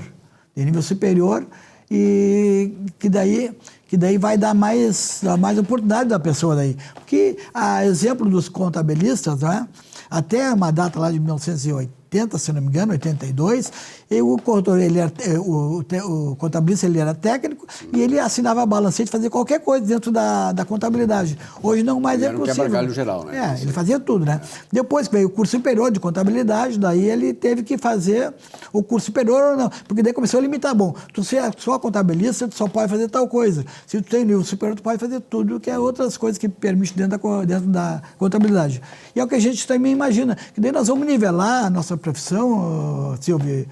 E que daí vai dar mais oportunidade da pessoa daí. Porque, a exemplo dos contabilistas, né, até uma data lá de 1980, se não me engano, 82, o corretor, o contabilista, ele era técnico e ele assinava balancete, fazia qualquer coisa dentro da contabilidade. Hoje não mais é possível. Era um quebra-galho geral, né? Ele fazia tudo, né? Depois que veio o curso superior de contabilidade, daí ele teve que fazer o curso superior ou não, porque daí começou a limitar. Bom, tu é só contabilista, tu só pode fazer tal coisa. Se tu tem nível superior, tu pode fazer tudo, que é outras coisas que permite dentro da contabilidade. E é o que a gente também imagina, que daí nós vamos nivelar a nossa profissão, Silvio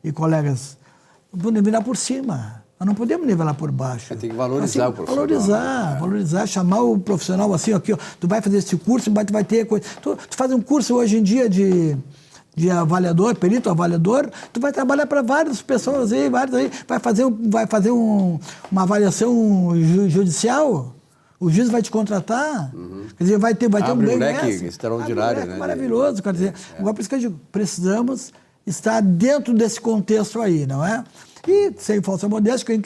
e colegas, vamos nivelar por cima. Nós não podemos nivelar por baixo. Tem que valorizar o profissional. Valorizar, chamar o profissional assim, aqui, ó, tu vai fazer esse curso, tu vai ter coisa. Tu faz um curso hoje em dia de avaliador, perito avaliador, tu vai trabalhar para várias pessoas aí, vai fazer uma avaliação judicial. O juiz vai te contratar, quer dizer, vai ter um bem leque extraordinário, né? Maravilhoso, quer dizer. Agora, por isso que eu digo, precisamos está dentro desse contexto aí, não é? E, sem falsa modéstia,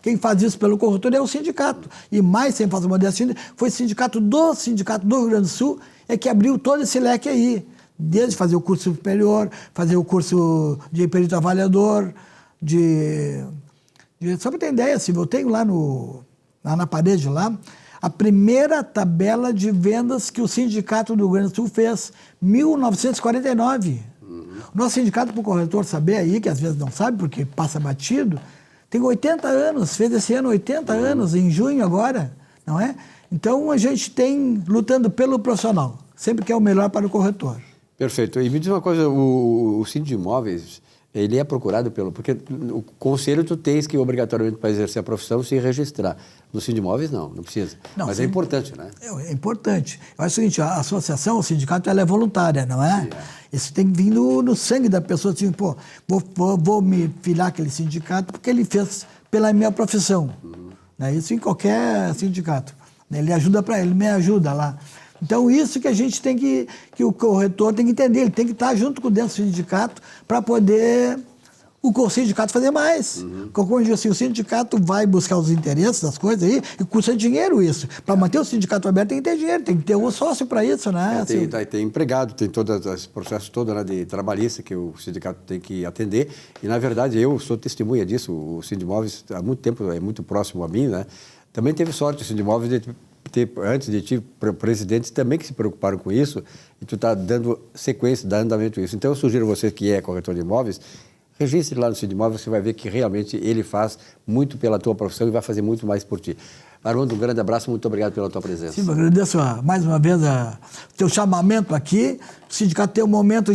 quem faz isso pelo corretor é o sindicato. E mais, sem falsa modéstia, foi o sindicato do Rio Grande do Sul é que abriu todo esse leque aí. Desde fazer o curso superior, fazer o curso de perito avaliador, só para ter ideia, eu tenho lá na parede lá, a primeira tabela de vendas que o sindicato do Rio Grande do Sul fez, 1949. O nosso sindicato, para o corretor saber aí, que às vezes não sabe porque passa batido, tem 80 anos, fez esse ano 80 anos, em junho agora, não é? Então a gente tem lutando pelo profissional, sempre que é o melhor para o corretor. Perfeito. E me diz uma coisa, o síndico de imóveis, ele é procurado porque o conselho tu tens que obrigatoriamente para exercer a profissão se registrar. No síndico de imóveis não precisa. Não, mas é importante, né? É importante. Eu acho o seguinte, a associação, o sindicato, ela é voluntária, não é? Isso tem que vir no sangue da pessoa, assim, pô, vou me filiar àquele sindicato porque ele fez pela minha profissão. Né? Isso em qualquer sindicato. Ele me ajuda lá. Então, isso que a gente tem que o corretor tem que entender, ele tem que estar junto com dentro do sindicato para poder o sindicato fazer mais. Como eu digo assim, o sindicato vai buscar os interesses das coisas aí e custa dinheiro isso. Para manter o sindicato aberto tem que ter dinheiro, tem que ter um sócio para isso, né? Tem empregado, tem todo esse processo todo, né, de trabalhista que o sindicato tem que atender. E, na verdade, eu sou testemunha disso. O Síndico de Imóveis, há muito tempo, é muito próximo a mim, né? Também teve sorte o Síndico de Imóveis de ter, antes de ti, presidentes também que se preocuparam com isso, e tu está dando sequência, dando andamento a isso. Então, eu sugiro a você que é corretor de imóveis, registre lá no Síndico de Imóveis, você vai ver que realmente ele faz muito pela tua profissão e vai fazer muito mais por ti. Armando, um grande abraço, muito obrigado pela tua presença. Sim, eu agradeço mais uma vez o teu chamamento aqui. O sindicato tem um momento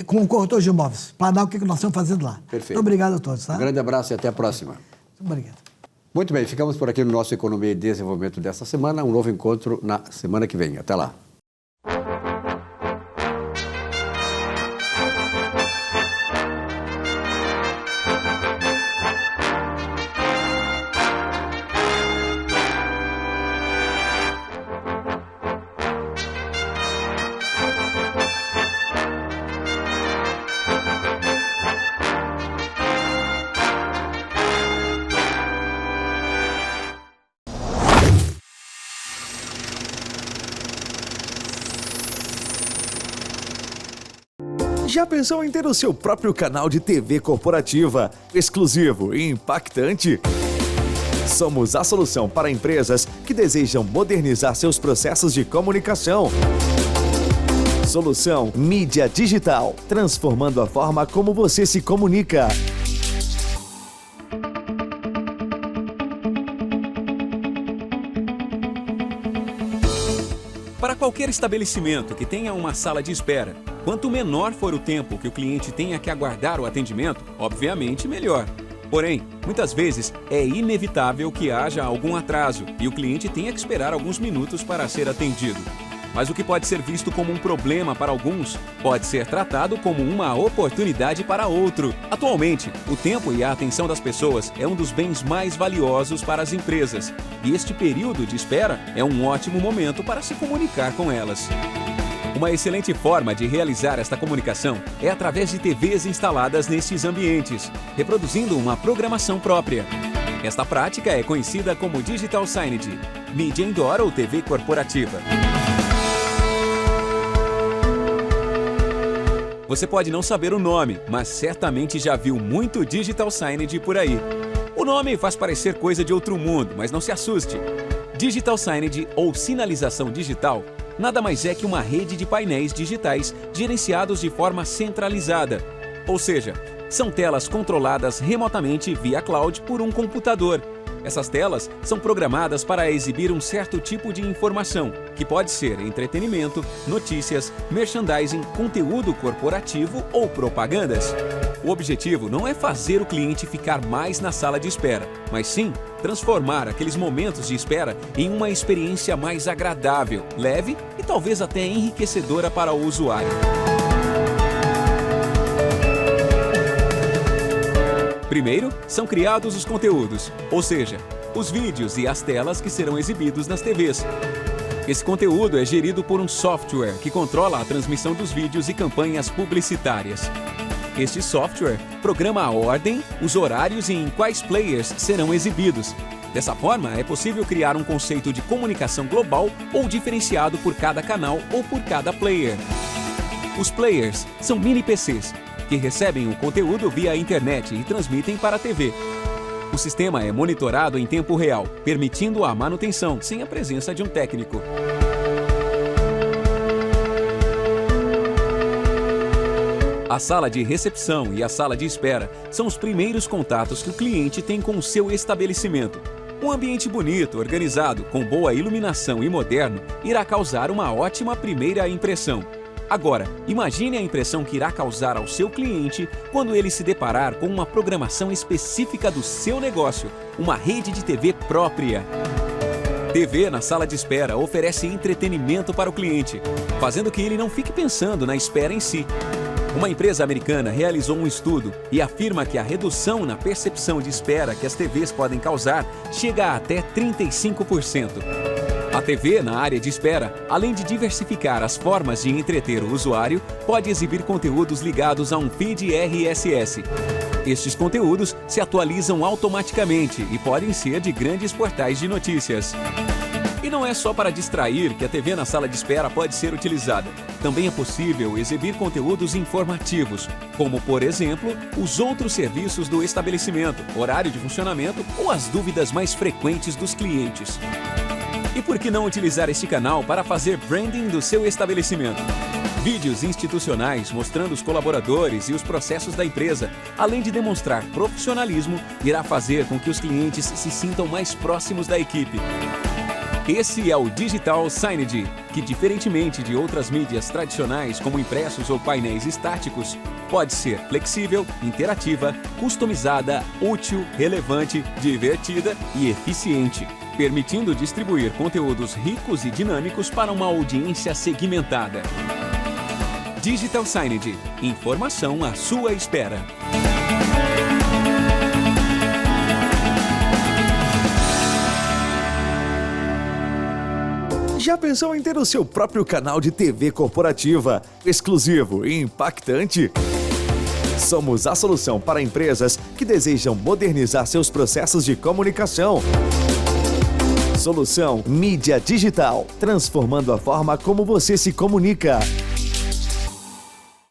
com o corretor de imóveis, para dar o que nós estamos fazendo lá. Perfeito. Muito obrigado a todos. Tá? Um grande abraço e até a próxima. Muito obrigado. Muito bem, ficamos por aqui no nosso Economia e Desenvolvimento desta semana. Um novo encontro na semana que vem. Até lá. Já pensou em ter o seu próprio canal de TV corporativa, exclusivo e impactante? Somos a solução para empresas que desejam modernizar seus processos de comunicação. Solução Mídia Digital, transformando a forma como você se comunica. Para qualquer estabelecimento que tenha uma sala de espera, quanto menor for o tempo que o cliente tenha que aguardar o atendimento, obviamente melhor. Porém, muitas vezes é inevitável que haja algum atraso e o cliente tenha que esperar alguns minutos para ser atendido. Mas o que pode ser visto como um problema para alguns, pode ser tratado como uma oportunidade para outro. Atualmente, o tempo e a atenção das pessoas é um dos bens mais valiosos para as empresas. E este período de espera é um ótimo momento para se comunicar com elas. Uma excelente forma de realizar esta comunicação é através de TVs instaladas nestes ambientes, reproduzindo uma programação própria. Esta prática é conhecida como Digital Signage, mídia indoor ou TV corporativa. Você pode não saber o nome, mas certamente já viu muito Digital Signage por aí. O nome faz parecer coisa de outro mundo, mas não se assuste. Digital Signage, ou sinalização digital, nada mais é que uma rede de painéis digitais gerenciados de forma centralizada. Ou seja, são telas controladas remotamente via cloud por um computador. Essas telas são programadas para exibir um certo tipo de informação, que pode ser entretenimento, notícias, merchandising, conteúdo corporativo ou propagandas. O objetivo não é fazer o cliente ficar mais na sala de espera, mas sim transformar aqueles momentos de espera em uma experiência mais agradável, leve e talvez até enriquecedora para o usuário. Primeiro, são criados os conteúdos, ou seja, os vídeos e as telas que serão exibidos nas TVs. Esse conteúdo é gerido por um software que controla a transmissão dos vídeos e campanhas publicitárias. Este software programa a ordem, os horários e em quais players serão exibidos. Dessa forma, é possível criar um conceito de comunicação global ou diferenciado por cada canal ou por cada player. Os players são mini PCs, que recebem o conteúdo via internet e transmitem para a TV. O sistema é monitorado em tempo real, permitindo a manutenção sem a presença de um técnico. A sala de recepção e a sala de espera são os primeiros contatos que o cliente tem com o seu estabelecimento. Um ambiente bonito, organizado, com boa iluminação e moderno irá causar uma ótima primeira impressão. Agora, imagine a impressão que irá causar ao seu cliente quando ele se deparar com uma programação específica do seu negócio, uma rede de TV própria. TV na sala de espera oferece entretenimento para o cliente, fazendo que ele não fique pensando na espera em si. Uma empresa americana realizou um estudo e afirma que a redução na percepção de espera que as TVs podem causar chega a até 35%. A TV na área de espera, além de diversificar as formas de entreter o usuário, pode exibir conteúdos ligados a um feed RSS. Estes conteúdos se atualizam automaticamente e podem ser de grandes portais de notícias. E não é só para distrair que a TV na sala de espera pode ser utilizada. Também é possível exibir conteúdos informativos, como, por exemplo, os outros serviços do estabelecimento, horário de funcionamento ou as dúvidas mais frequentes dos clientes. E por que não utilizar este canal para fazer branding do seu estabelecimento? Vídeos institucionais mostrando os colaboradores e os processos da empresa, além de demonstrar profissionalismo, irá fazer com que os clientes se sintam mais próximos da equipe. Esse é o Digital Signage, que, diferentemente de outras mídias tradicionais como impressos ou painéis estáticos, pode ser flexível, interativa, customizada, útil, relevante, divertida e eficiente, permitindo distribuir conteúdos ricos e dinâmicos para uma audiência segmentada. Digital Signage, informação à sua espera. Já pensou em ter o seu próprio canal de TV corporativa, exclusivo e impactante? Somos a solução para empresas que desejam modernizar seus processos de comunicação. Solução Mídia Digital, transformando a forma como você se comunica.